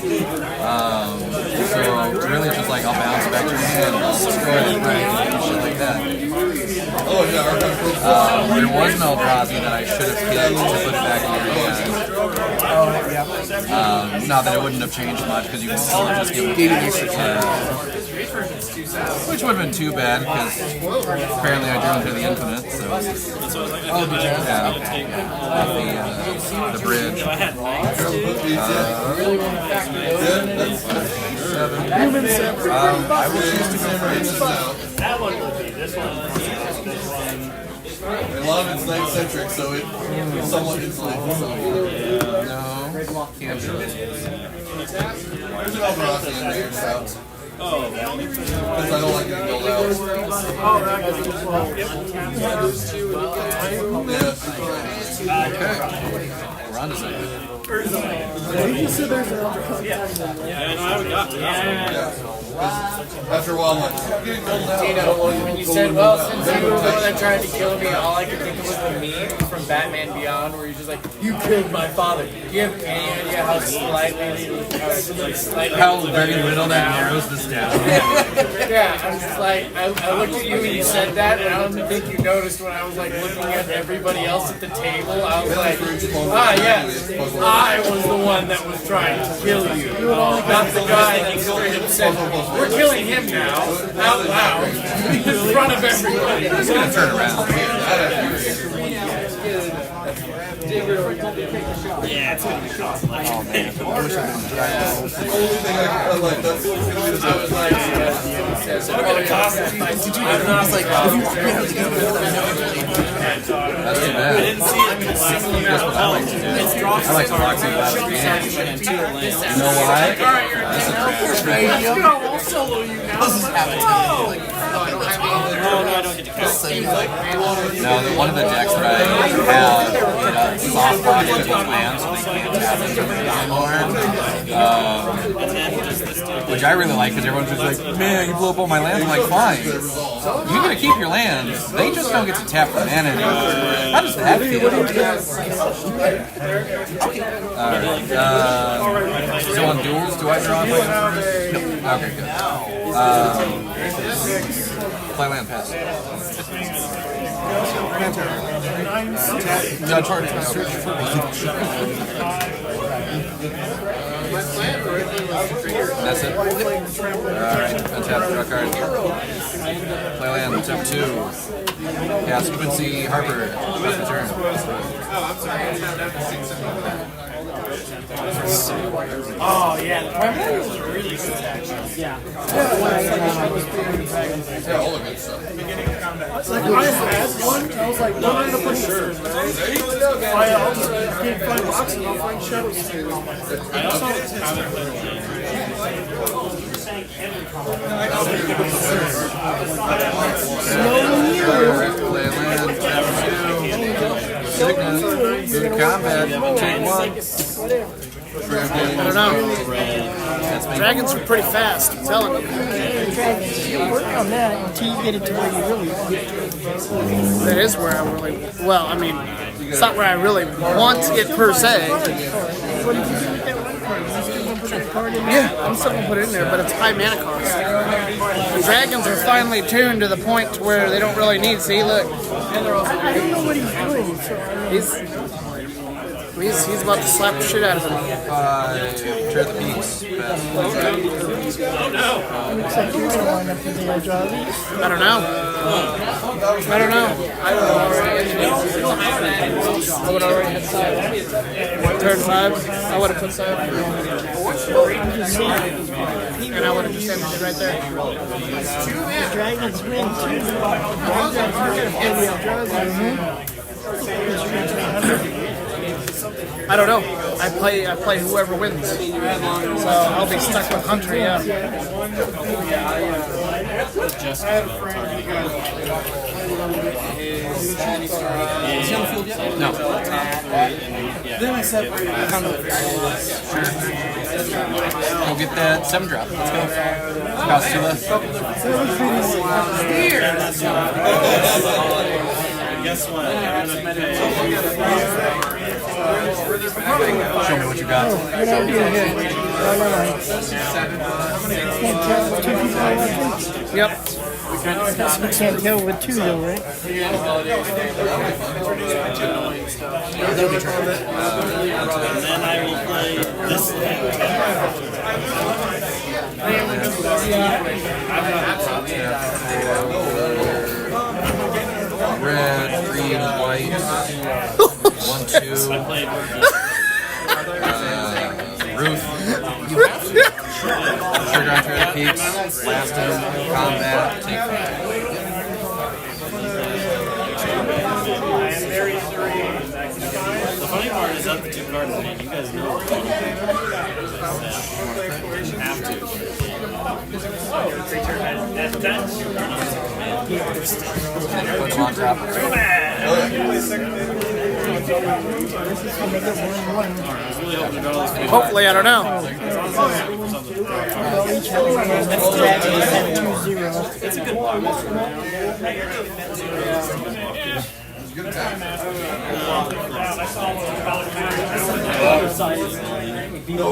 [SPEAKER 1] So really, it's just like I'll bounce back your hand, I'll destroy it, right, and shit like that.
[SPEAKER 2] Oh, yeah,
[SPEAKER 1] There was an eldrazi that I should have killed to put it back in your hand. Not that it wouldn't have changed much because you can still just give it which would have been too bad because apparently I drew into the infinite. So. Oh, did you? Yeah. The bridge.
[SPEAKER 2] Seven.
[SPEAKER 1] I will choose to go first.
[SPEAKER 6] That one will be. This one.
[SPEAKER 2] A lot of it's night-centric, so it's somewhat insulated. So.
[SPEAKER 1] No, can't do it.
[SPEAKER 2] There's an eldrazi in there, so.
[SPEAKER 7] Oh,
[SPEAKER 2] Because I don't like getting built out.
[SPEAKER 1] Okay. We're on to something.
[SPEAKER 7] yeah, I haven't got to that
[SPEAKER 2] After a while, I'm like, getting built out.
[SPEAKER 3] When you said, well, since you were the one that tried to kill me, all I could think of was the meme from Batman Beyond where you're just like, you killed my father. Do you have any idea how slightly
[SPEAKER 1] How very little that narrows this down.
[SPEAKER 3] Yeah, I'm just like, I looked at you and you said that, and I don't think you noticed when I was like looking at everybody else at the table. I was like, yes, I was the one that was trying to kill you. Not the guy that straight up said, we're killing him now, out loud, in front of everybody.
[SPEAKER 1] It's gonna turn around.
[SPEAKER 7] Yeah, it's gonna be costly.
[SPEAKER 1] Oh man, I wish I could
[SPEAKER 2] The only thing I like, that's going to be the
[SPEAKER 7] What would it cost?
[SPEAKER 1] That's too bad.
[SPEAKER 7] I didn't see it.
[SPEAKER 1] That's what I like to do. I like to walk through that game. You know why?
[SPEAKER 7] No, I don't get to count.
[SPEAKER 1] No, one of the decks that I have soft block with lands, so they can't tap into it anymore. Which I really like because everyone's just like, man, you blew up all my lands. I'm like, fine. You get to keep your lands. They just don't get to tap for mana anymore. How does that feel? So on duels, do I draw a land? No. Okay, good. Play land pass. No, charge. That's it. Alright, fantastic. Draw card. Play land, step 2. Cast Quincy Harper. Best return.
[SPEAKER 6] Oh yeah, the primary was really good actually. Yeah.
[SPEAKER 2] all the good stuff.
[SPEAKER 4] Like, I had one, I was like, no, I'm gonna put shirt. I can't find boxes, I'll find shadows.
[SPEAKER 1] Play land, step 2. Sickness. Go to combat. Take 1.
[SPEAKER 3] I don't know. Dragons are pretty fast, I'm telling you.
[SPEAKER 8] You'll work on that until you get it to where you really want it.
[SPEAKER 3] That is where I really, well, I mean, it's not where I really want it per se.
[SPEAKER 8] What did you do with that one card? You just gonna put that card in there?
[SPEAKER 3] Yeah, I'm still gonna put it in there, but it's high mana cost. The dragons are finally tuned to the point to where they don't really need. See, look,
[SPEAKER 8] I don't know what he's doing, so
[SPEAKER 3] he's about to slap the shit out of him.
[SPEAKER 1] Tread the peaks.
[SPEAKER 8] looks like you're gonna wind up with the eldrazi.
[SPEAKER 3] I don't know. I don't know. I would already have 5. Turn 5. I would have put 5.
[SPEAKER 6] And I would have just ended it right there.
[SPEAKER 8] Dragons win too.
[SPEAKER 6] I don't know. I play whoever wins. So I'll be stuck with Hunter, yeah.
[SPEAKER 1] No.
[SPEAKER 7] Then I separated.
[SPEAKER 1] We'll get that 7-drop. Let's go. Cost 2 less.
[SPEAKER 7] Guess what?
[SPEAKER 1] Show me what you got.
[SPEAKER 6] Yep.
[SPEAKER 8] You can't tell with 2 though, right?
[SPEAKER 7] And then I will play this
[SPEAKER 1] Red, green, white. 1, 2. Ruth. Trigger on Trail Peaks. Last him. Combat. Take 5.
[SPEAKER 7] The funny part is up to 2 cards in hand. You guys know what have to.
[SPEAKER 1] Put them on top.
[SPEAKER 6] Hopefully, I don't know.
[SPEAKER 7] It's a good block.
[SPEAKER 2] Good time. No.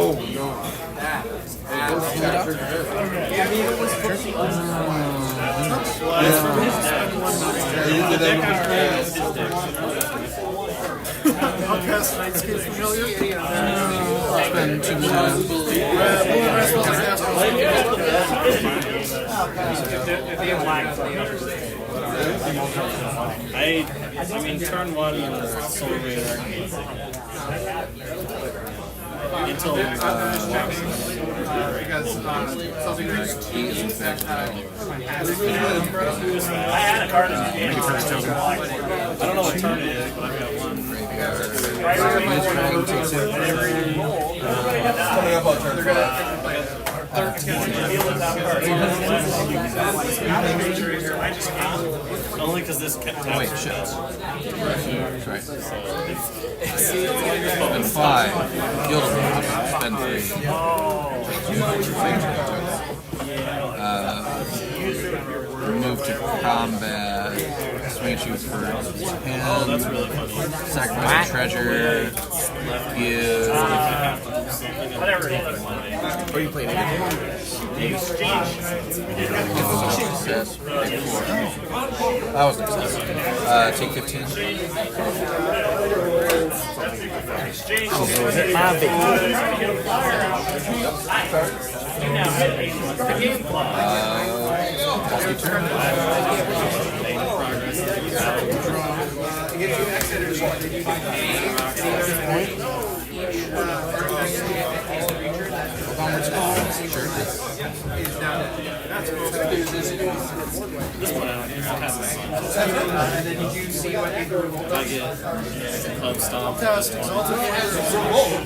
[SPEAKER 4] I'll cast Nightscape Familiar.
[SPEAKER 1] Spend 2 minutes.
[SPEAKER 7] I mean, turn 1 Soul Raider. Until
[SPEAKER 2] Because something
[SPEAKER 7] I don't know what turn it is, but I've got 1.
[SPEAKER 2] coming up on turn 5.
[SPEAKER 7] Only because this kept
[SPEAKER 1] Oh, wait, shit. Right. Spend 5. Guild spend 3. Move to combat. Swing shoot for 10.
[SPEAKER 7] Oh, that's really funny.
[SPEAKER 1] Sacrifice a treasure. Give.
[SPEAKER 7] Whatever it is.
[SPEAKER 1] Or you play success. Take 4. That was an success. Take 15.
[SPEAKER 8] My baby.
[SPEAKER 1] Pass your turn.
[SPEAKER 7] Club Stomp.
[SPEAKER 4] Cast Exalted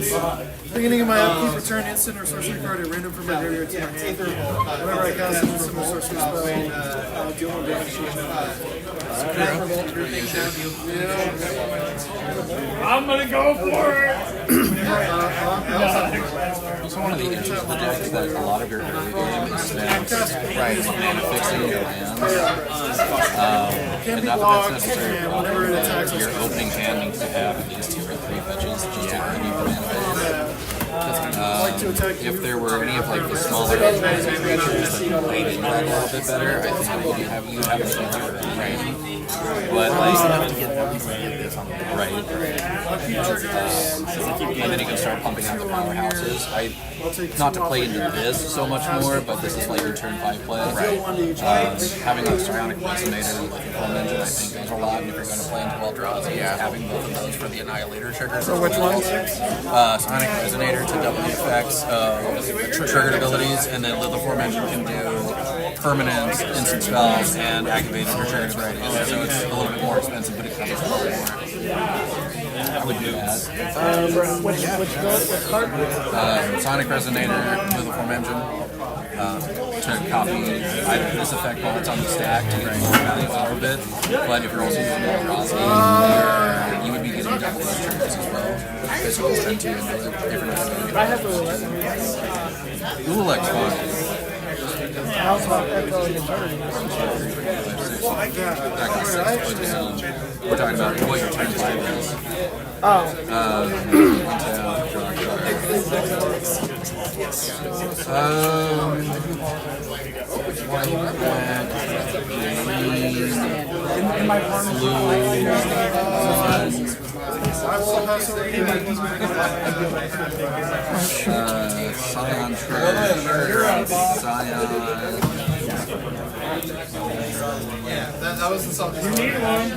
[SPEAKER 4] Fire. Beginning of my upkeep, return instant or sorcery card at random from my graveyard to my hand. Whenever I cast an instant or sorcery spell, deal 1 damage to each
[SPEAKER 3] I'm gonna go for it.
[SPEAKER 1] Also, one of the issues with the deck is that a lot of your early game is spent right mana fixing your lands. And not that that's necessary a problem, but your opening hand needs to have at least 2 or 3 fetches just to keep the mana base. If there were any of like the smaller creatures that played into that a little bit better, I think that you have an easier right. But like, right. And then you can start pumping out the powerhouses. Not to play into this so much more, but this is like your turn 5 play. Right. Having a Psionic Resonator with a Control Engine, I think goes a lot. And if you're going to play into eldrazi, having both of those for the Annihilator triggers.
[SPEAKER 6] So which ones?
[SPEAKER 1] Psionic Resonator to double the effect, mix of triggered abilities, and then the aforementioned can do permanent instant spells and activated or triggered abilities. So it's a little bit more expensive, but it covers a lot more. I would do that.
[SPEAKER 8] Which card?
[SPEAKER 1] Sonic Resonator with the aforementioned. To copy either this effect while it's on the stack to get more value out of it, but if you're also using eldrazi, you would be getting double those triggers as well, because you can spend 2 into different abilities.
[SPEAKER 8] I have to let me.
[SPEAKER 1] Ulelec's fun.
[SPEAKER 8] How's about Echo Guitar?
[SPEAKER 1] We're talking about what your turn 5 is.
[SPEAKER 8] Oh.
[SPEAKER 1] Scion Treasure, Scion.
[SPEAKER 4] Yeah, that was the song. You need one.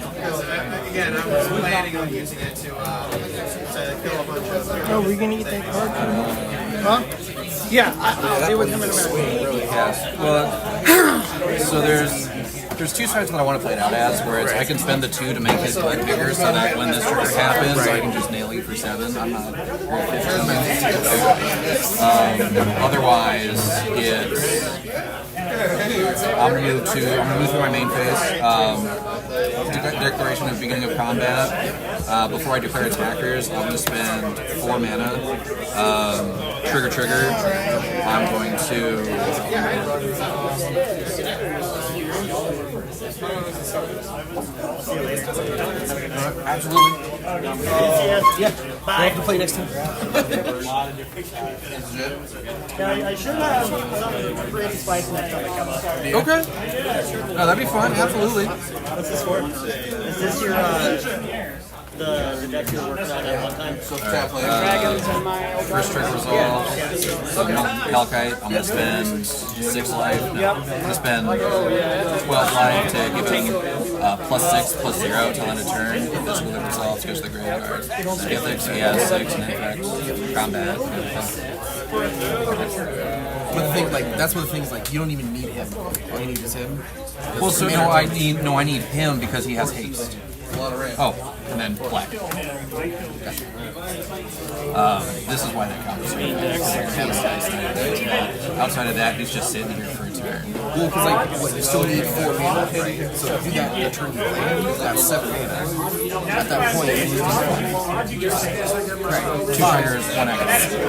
[SPEAKER 4] Again, I was planning on using it to kill a bunch of.
[SPEAKER 8] Oh, we're gonna eat that card too? Huh? Yeah, I'll deal with him in a minute.
[SPEAKER 1] Yes. Well, so there's 2 sides that I want to play it out as, where it's I can spend the 2 to make his butt bigger, so that when this trigger happens, I can just nail you for 7. I'm not very efficient. Otherwise, it's I'm gonna move through my main phase. Declaration at the beginning of combat. Before I declare attackers, I'm gonna spend 4 mana. Trigger. I'm going to. Absolutely.
[SPEAKER 5] Yeah. Bye. We'll have to play next time.
[SPEAKER 8] I should have some pretty spice next time I come up.
[SPEAKER 1] Okay. No, that'd be fun. Absolutely.
[SPEAKER 5] What's this for? Is this your the deck you're working on at one time?
[SPEAKER 8] Dragons and my
[SPEAKER 1] First trigger resolve. So Calcite, I'm gonna spend 6 life. No, I'm gonna spend 12 life to give him +6/+0 till end of turn. If this really resolves, goes to the graveyard. Ethics, he has 6 and effects. Combat.
[SPEAKER 6] But the thing, like, that's one of the things, like, you don't even need him. All you need is him.
[SPEAKER 1] Well, so no, I need him because he has haste. Oh, and then black. This is why that counts. Outside of that, he's just sitting here for a turn.
[SPEAKER 6] Well, because, like, what, you still need 4 mana. So if you got the turn you play, that's 7 mana. At that point, you need
[SPEAKER 1] Right. 2 triggers, 1 action.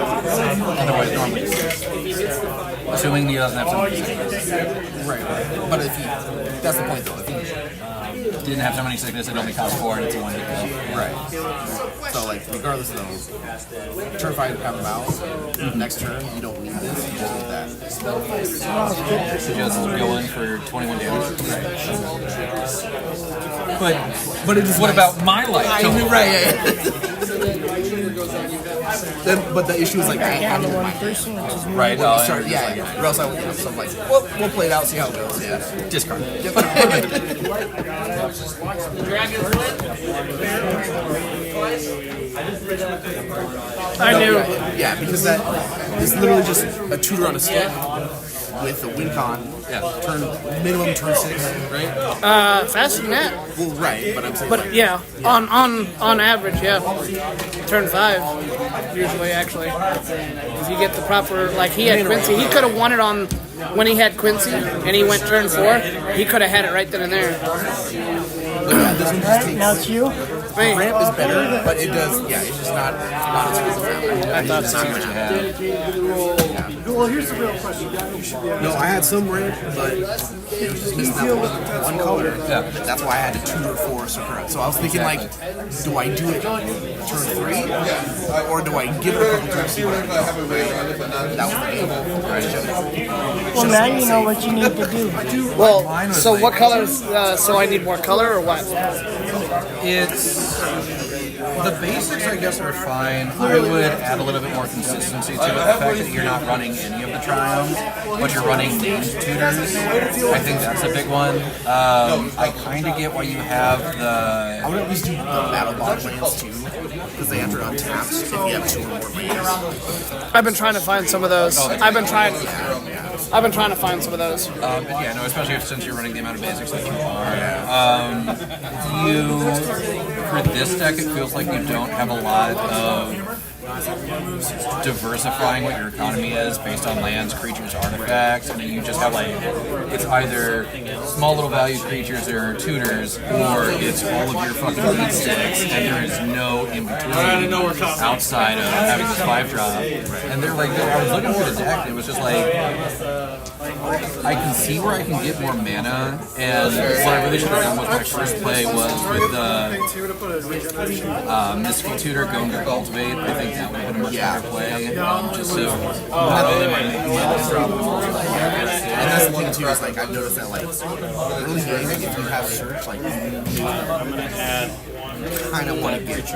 [SPEAKER 1] Otherwise, normally. Assuming he doesn't have something.
[SPEAKER 6] right. But if he, that's the point though. If he
[SPEAKER 1] Didn't have so many sickness, it only costs 4 and it's a 1 hit kill.
[SPEAKER 6] right. So like, regardless of those, turn 5 have him out. Next turn, you don't need this. You just need that.
[SPEAKER 1] So just go in for 21 damage.
[SPEAKER 6] But it is.
[SPEAKER 1] What about my life?
[SPEAKER 6] Right. Yeah. Then, but the issue is like, I have
[SPEAKER 8] the
[SPEAKER 6] one
[SPEAKER 8] one person, which is
[SPEAKER 1] Right.
[SPEAKER 6] Start, yeah. Or else I would. So I'm like, well, we'll play it out, see how it goes. Yeah.
[SPEAKER 1] Discard.
[SPEAKER 8] I knew.
[SPEAKER 6] Yeah, because that is literally just a tutor on a stick with a win con.
[SPEAKER 1] Yeah.
[SPEAKER 6] Minimum turn 6, right?
[SPEAKER 8] Faster than that.
[SPEAKER 6] Well, right, but I'm saying.
[SPEAKER 8] But yeah, on average, yeah. Turn 5, usually, actually. If you get the proper, like he had Quincy, he could have won it on when he had Quincy, and he went turn 4. He could have had it right then and there.
[SPEAKER 6] Yeah, this one just takes.
[SPEAKER 8] Now it's you.
[SPEAKER 6] The ramp is better, but it does. Yeah, it's just not as good as the ramp.
[SPEAKER 8] I thought so.
[SPEAKER 4] Well, here's the real question.
[SPEAKER 6] No, I had some ramp, but it was just missing that one color.
[SPEAKER 1] Yeah.
[SPEAKER 6] That's why I had to tutor for Sakura. So I was thinking, like, do I do it turn 3, or do I give it a couple turns? See what I go? That was the game.
[SPEAKER 8] Well, now you know what you need to do. Well, so what colors? So I need more color or what?
[SPEAKER 1] It's the basics, I guess, are fine. I would add a little bit more consistency to it. The fact that you're not running any of the triumphs, but you're running named tutors, I think that's a big one. I kind of get why you have the.
[SPEAKER 6] I would at least do the battle bot plans too. because they enter untapped if you have 2 or more lands.
[SPEAKER 8] I've been trying to find some of those. I've been trying to find some of those.
[SPEAKER 1] Yeah, no, especially since you're running the amount of basics that you are. For this deck, it feels like you don't have a lot of diversifying what your economy is based on lands, creatures, artifacts. I mean, you just have like, it's either small little value creatures or tutors, or it's all of your fucking lead sticks, and there is no in between outside of having this 5-drop. And they're like, I was looking through the deck, and it was just like, I can see where I can get more mana, and what I really should have done with my first play was with the Mystical Tutor going to Cultivate. I think that would have been a much better play, just so not only am I making mana from
[SPEAKER 6] And that's the thing too, is like I've noticed that like early game, if you have search, like you kind of want to get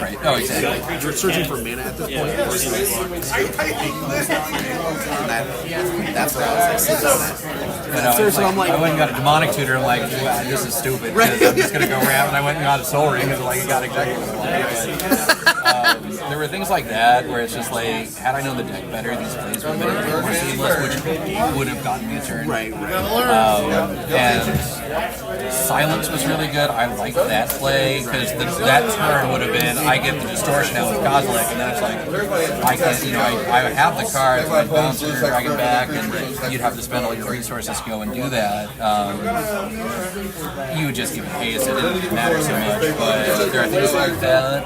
[SPEAKER 1] right. Oh, exactly.
[SPEAKER 6] like, you're searching for mana at this point. That's where I was like sitting on that.
[SPEAKER 1] But I went and got a Demonic Tutor, and like, wow, this is stupid, because I'm just going to go around, and I went and got a Soul Ring, and like, it got exactly what I wanted. There were things like that where it's just like, had I known the deck better, these plays would have been a bit more seamless, which would have gotten me a turn.
[SPEAKER 6] Right.
[SPEAKER 1] And Silence was really good. I liked that play because that turn would have been, I get the distortion out with Kozilek, and then it's like, I can't, I have the card, so I'd bounce it or drag it back, and you'd have to spend all your resources to go and do that. You would just give haste, it didn't matter so much, but there are things like that.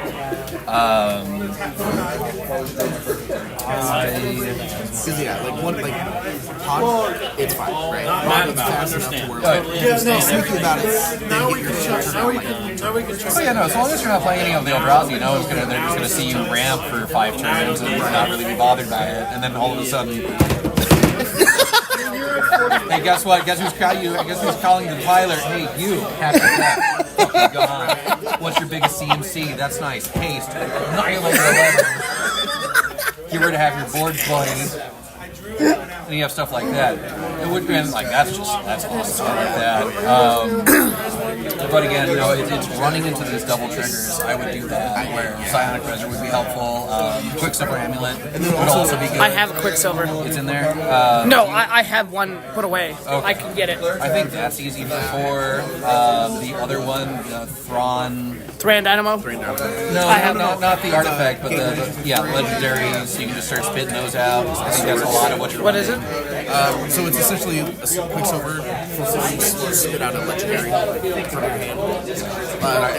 [SPEAKER 6] Because Pod, it's fine, right? Pod is fast enough to where thinking about it,
[SPEAKER 4] Now we can check. Now we can check.
[SPEAKER 1] Oh yeah, no, as long as you're not playing any of the eldrazi, they're just gonna see you ramp for 5 turns and not really be bothered by it, and then all of a sudden, hey, guess what? Guess who's calling you? Guess who's calling the Tyler? Hey, you, happy that. Fucking gone. What's your biggest CMC? That's nice. Haste. Annihilate 11. Get rid of half your board playing. And you have stuff like that. It would be like, that's awesome stuff like that. But again, it's running into these double triggers. I would do that, where Psionic Treasure would be helpful. Quicksilver Amulet would also be good.
[SPEAKER 8] I have a Quicksilver.
[SPEAKER 1] It's in there.
[SPEAKER 8] No, I have one put away.
[SPEAKER 1] Okay.
[SPEAKER 8] I can get it.
[SPEAKER 1] I think that's easy for 4. The other one, Thrawn.
[SPEAKER 8] Thran Dynamo?
[SPEAKER 1] No, not the artifact, but the legendaries. You can just start spitting those out. I think that's a lot of what you're
[SPEAKER 8] What is it?
[SPEAKER 6] So it's essentially a Quicksilver spit out a legendary from your hand.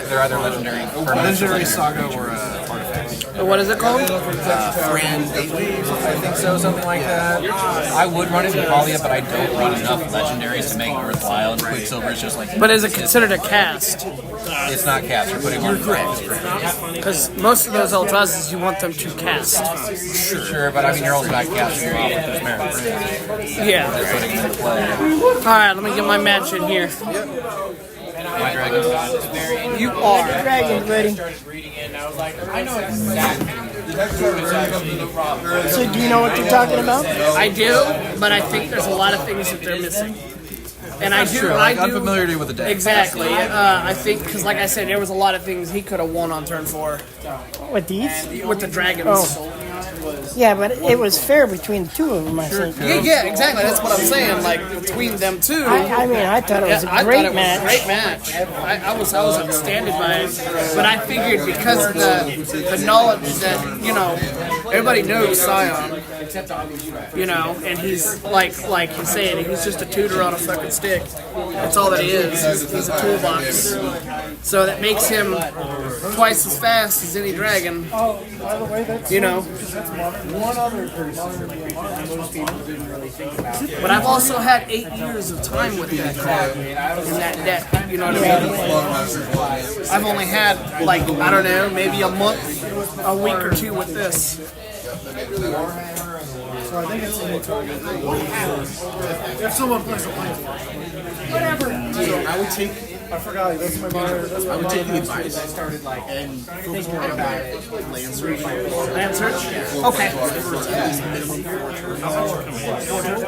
[SPEAKER 1] They're either legendary,
[SPEAKER 6] Legendary Saga or artifact.
[SPEAKER 8] What is it called?
[SPEAKER 6] Friend Gateway.
[SPEAKER 1] I think so, something like that. I would run it in Polia, but I don't run enough legendaries to make it worthwhile. And Quicksilver is just like.
[SPEAKER 8] But is it considered a cast?
[SPEAKER 1] It's not cast. You're putting on correct.
[SPEAKER 8] Because most of those Eldrazi, you want them to cast.
[SPEAKER 1] Sure, but I mean, you're also not casting your off with those merit runes.
[SPEAKER 8] Yeah.
[SPEAKER 1] They're putting them into play.
[SPEAKER 8] Alright, let me get my match in here.
[SPEAKER 1] My dragon.
[SPEAKER 8] You are.
[SPEAKER 9] Dragon, buddy. So do you know what you're talking about?
[SPEAKER 8] I do, but I think there's a lot of things that they're missing. And I do. I do.
[SPEAKER 1] Unfamiliarity with the deck.
[SPEAKER 8] Exactly. I think, because like I said, there was a lot of things he could have won on turn 4
[SPEAKER 9] With these?
[SPEAKER 8] with the dragons.
[SPEAKER 9] Oh. Yeah, but it was fair between the two of them, I think.
[SPEAKER 8] Yeah, exactly. That's what I'm saying. Like, between them two.
[SPEAKER 9] I mean, I thought it was a
[SPEAKER 8] I
[SPEAKER 9] great
[SPEAKER 8] thought it was
[SPEAKER 9] match.
[SPEAKER 8] a great match. I was outstanded by it, but I figured because of the knowledge that everybody knows Scion, and he's like he's saying, he's just a tutor on a fucking stick. That's all that he is. He's a toolbox. So that makes him twice as fast as any dragon.
[SPEAKER 4] One other person most people didn't really think about.
[SPEAKER 8] But I've also had 8 years of time with that card in that deck. You know what I mean? I've only had I don't know, maybe a month, a week or 2 with this.
[SPEAKER 4] So I think it's if someone plays a plan. Whatever. So I would take. I forgot. That's my mother. I would take the advice. I started and thinking about it. Land search.
[SPEAKER 8] Land search? Okay.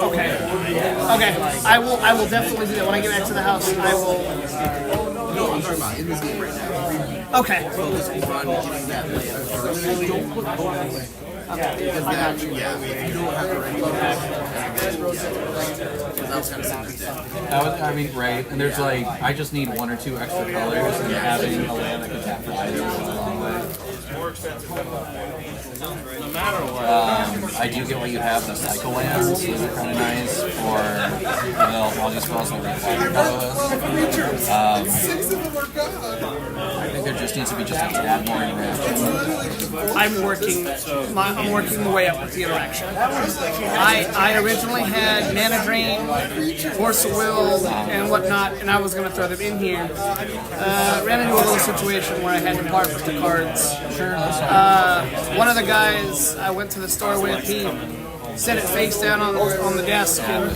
[SPEAKER 8] Okay. I will definitely do that when I get back to the house. I
[SPEAKER 6] I'm talking about in this game right now.
[SPEAKER 8] Okay.
[SPEAKER 6] Focus on getting that land first. Don't put all the way. Because that, yeah, if you don't have the ready that was kind of similar.
[SPEAKER 1] I mean, right, and there's like, I just need 1 or 2 extra colors, and having a land that can tap for either goes a long way.
[SPEAKER 3] No matter what.
[SPEAKER 1] I do get what you have, the cycle lands, those are kind of nice, or all these spells that require colorless. I think there just needs to be just a tad more interaction.
[SPEAKER 8] I'm working the way up with the interaction. I originally had Mana Drain, Force of Will, and whatnot, and I was going to throw them in here. Ran into a little situation where I had to part with the cards. One of the guys I went to the store with, he set it face down on the desk and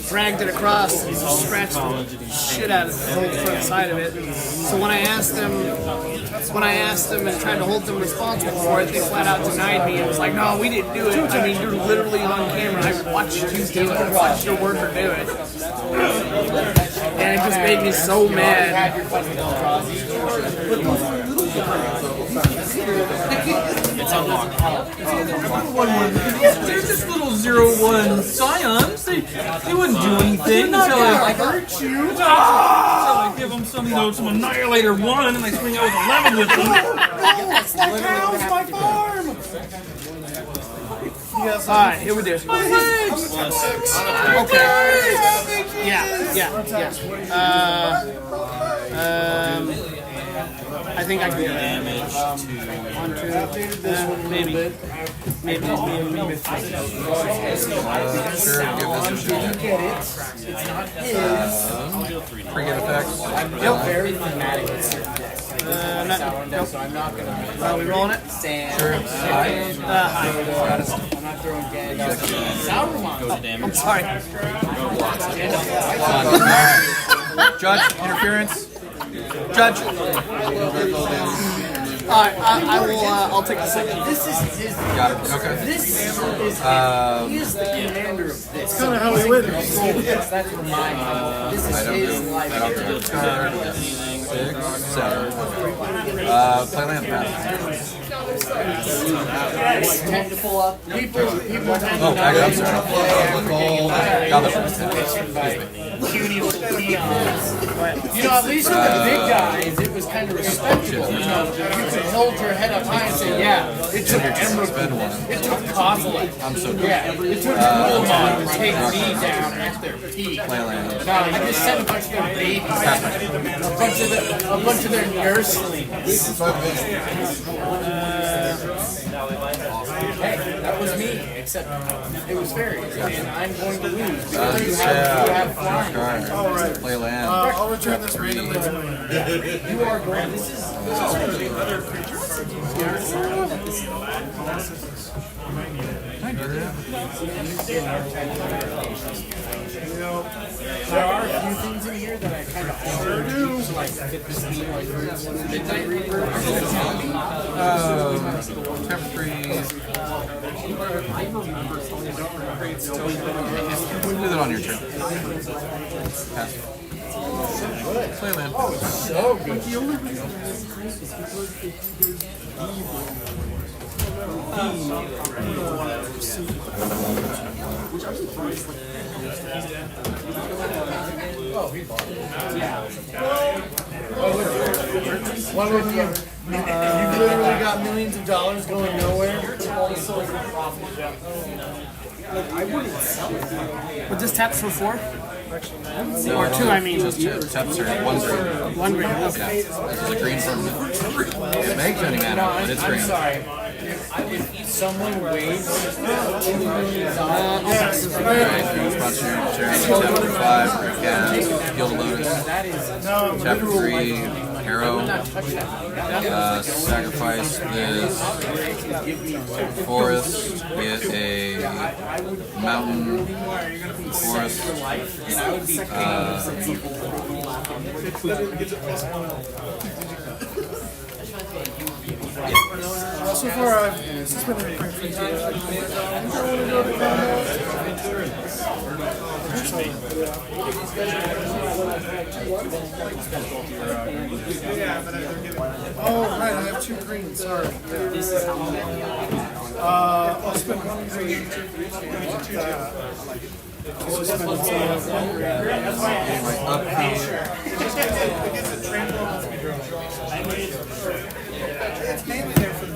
[SPEAKER 8] dragged it across and scratched the shit out of the whole front side of it. So when I asked them and tried to hold them responsible for it, they flat out denied me and was like, "No, we didn't do it. I mean, you're literally on camera. I watched you do it. I watched your worker do it." And it just made me so mad.
[SPEAKER 7] It's unlocked. There's this little 0-1 scions. They wouldn't do anything until I hurt you. Until I give them some, some Annihilator 1 and I swing out with 11 with them.
[SPEAKER 4] It's like cows, my farm!
[SPEAKER 8] Alright, here we do. Okay. Yeah. I think I can do damage to maybe.
[SPEAKER 1] Sure, give this a shot. Forget effects.
[SPEAKER 8] Nope.
[SPEAKER 5] So I'm not going to.
[SPEAKER 8] Are we rolling it?
[SPEAKER 1] Sure.
[SPEAKER 8] I'm sorry.
[SPEAKER 1] Judge, interference. Judge.
[SPEAKER 8] Alright, I'll take a second.
[SPEAKER 1] Got it. Okay.
[SPEAKER 5] He is the commander of this.
[SPEAKER 4] That's kind of how we win.
[SPEAKER 5] That's what mine. This is his life.
[SPEAKER 1] 6, 7. Play land pass.
[SPEAKER 5] Tend to pull up. People tend
[SPEAKER 1] Oh,
[SPEAKER 5] to
[SPEAKER 1] back up, sorry. Got the
[SPEAKER 5] cutie little peons. At least with the big guys, it was kind of respectable. You could hold your head up high and say, yeah, it took Emerald. It took Kozilek.
[SPEAKER 1] I'm so good.
[SPEAKER 5] Yeah, it took Ulamog to take me down at their peak.
[SPEAKER 1] Play land.
[SPEAKER 5] No, you just sent a bunch of their babies. A bunch of their nurslings. Hey, that was me, except it was fairies, and I'm going to lose because you have flying.
[SPEAKER 4] All right.
[SPEAKER 1] Play land.
[SPEAKER 4] I'll return this randomly to me.
[SPEAKER 5] You are going. This is. There are a few things in here that I kind of already do, like fit this theme, like Midnight Reaper.
[SPEAKER 1] Tap 3. Do that on your turn. Pass. Play land.
[SPEAKER 5] So good. What would you? You've literally got millions of dollars going nowhere.
[SPEAKER 8] But this taps for 4? Or 2, I mean.
[SPEAKER 1] Just taps are 1 green.
[SPEAKER 8] 1 green, okay.
[SPEAKER 1] This is a green permanent. It makes any mana, but it's green.
[SPEAKER 5] I'm sorry. If someone waves
[SPEAKER 1] Response to your turn. Tap 5, cast, heal the lotus. Tap 3, arrow. Sacrifice this forest, get a mountain, forest.
[SPEAKER 4] So far, I've suspended the print feature. I don't want to go to combat. Oh, right, I have 2 greens, sorry. I'll spend 1 green. I'll spend
[SPEAKER 5] It's mainly there for the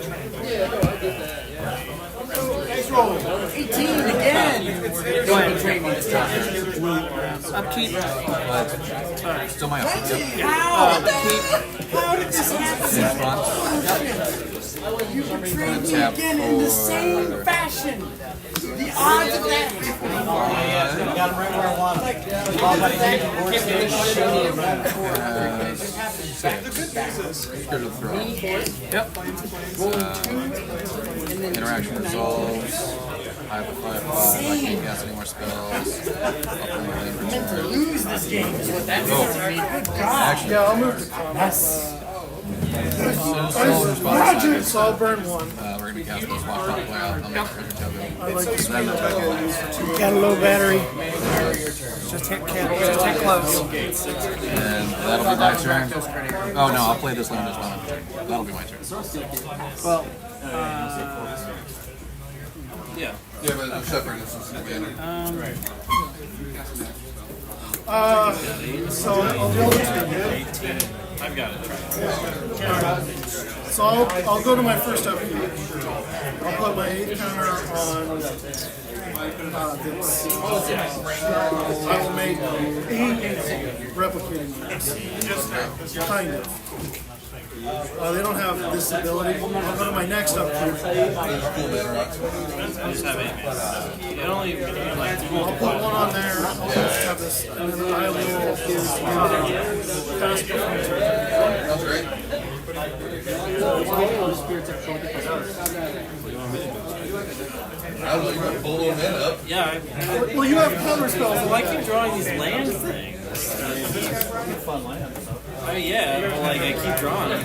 [SPEAKER 5] Nice roll. 18 again.
[SPEAKER 8] Go ahead, trade me this time. Upkeep.
[SPEAKER 1] Still my upkeep. Yep.
[SPEAKER 5] How did this happen? You betrayed me again in the same fashion. The odds of that.
[SPEAKER 7] Got him right where I want him.
[SPEAKER 1] Good to throw. Yep. Interaction resolves. I have a 5/5. I can't cast any more spells.
[SPEAKER 5] Lose this game is what that means to me. Good God.
[SPEAKER 4] Yeah, I'll move to combat. Roger! So I'll burn 1.
[SPEAKER 1] We're going to be casting this walk play out. I'll make a treasure token.
[SPEAKER 4] I like to spend the token I use for 2.
[SPEAKER 9] Got a low battery.
[SPEAKER 8] Just hit close.
[SPEAKER 1] And that'll be my turn. Oh no, I'll play this land as well. That'll be my turn.
[SPEAKER 8] Well,
[SPEAKER 2] Yeah, but it's separate instances together.
[SPEAKER 4] So I'll deal with 2.
[SPEAKER 7] I've got it.
[SPEAKER 4] So I'll go to my first upkeep. I'll put my 8 counter on this. I will make 8 replicating units. Kind of. They don't have this ability. I'll go to my next upkeep.
[SPEAKER 7] I just have 8 mana. It only like
[SPEAKER 4] I'll put 1 on there. I'll just have this, and then I will pass the turn.
[SPEAKER 2] That's great. I was like, you're pull them in up.
[SPEAKER 7] yeah.
[SPEAKER 4] Well, you have counter spells.
[SPEAKER 7] Well, I keep drawing these land things. I mean, yeah, but like I keep drawing them.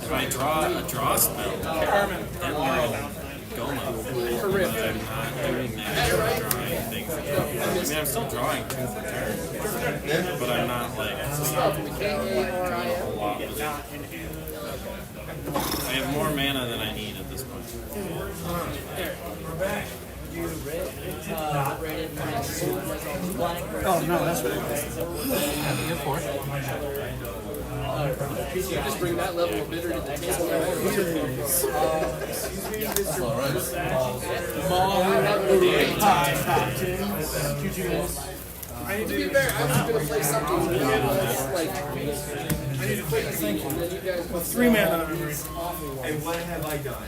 [SPEAKER 7] If I draw a draw spell, then I'll go mode. But I'm not doing that. I'm drawing things. I mean, I'm still drawing 2 per turn, but I'm not like doing a whole lot with it. I have more mana than I need at this point.
[SPEAKER 8] oh no, that's what
[SPEAKER 3] Just bring that level of bitter to the table. I need to be fair, I was going to play something like, I need to play the sequel, and then you guys
[SPEAKER 4] With 3 mana,
[SPEAKER 10] And what have I done?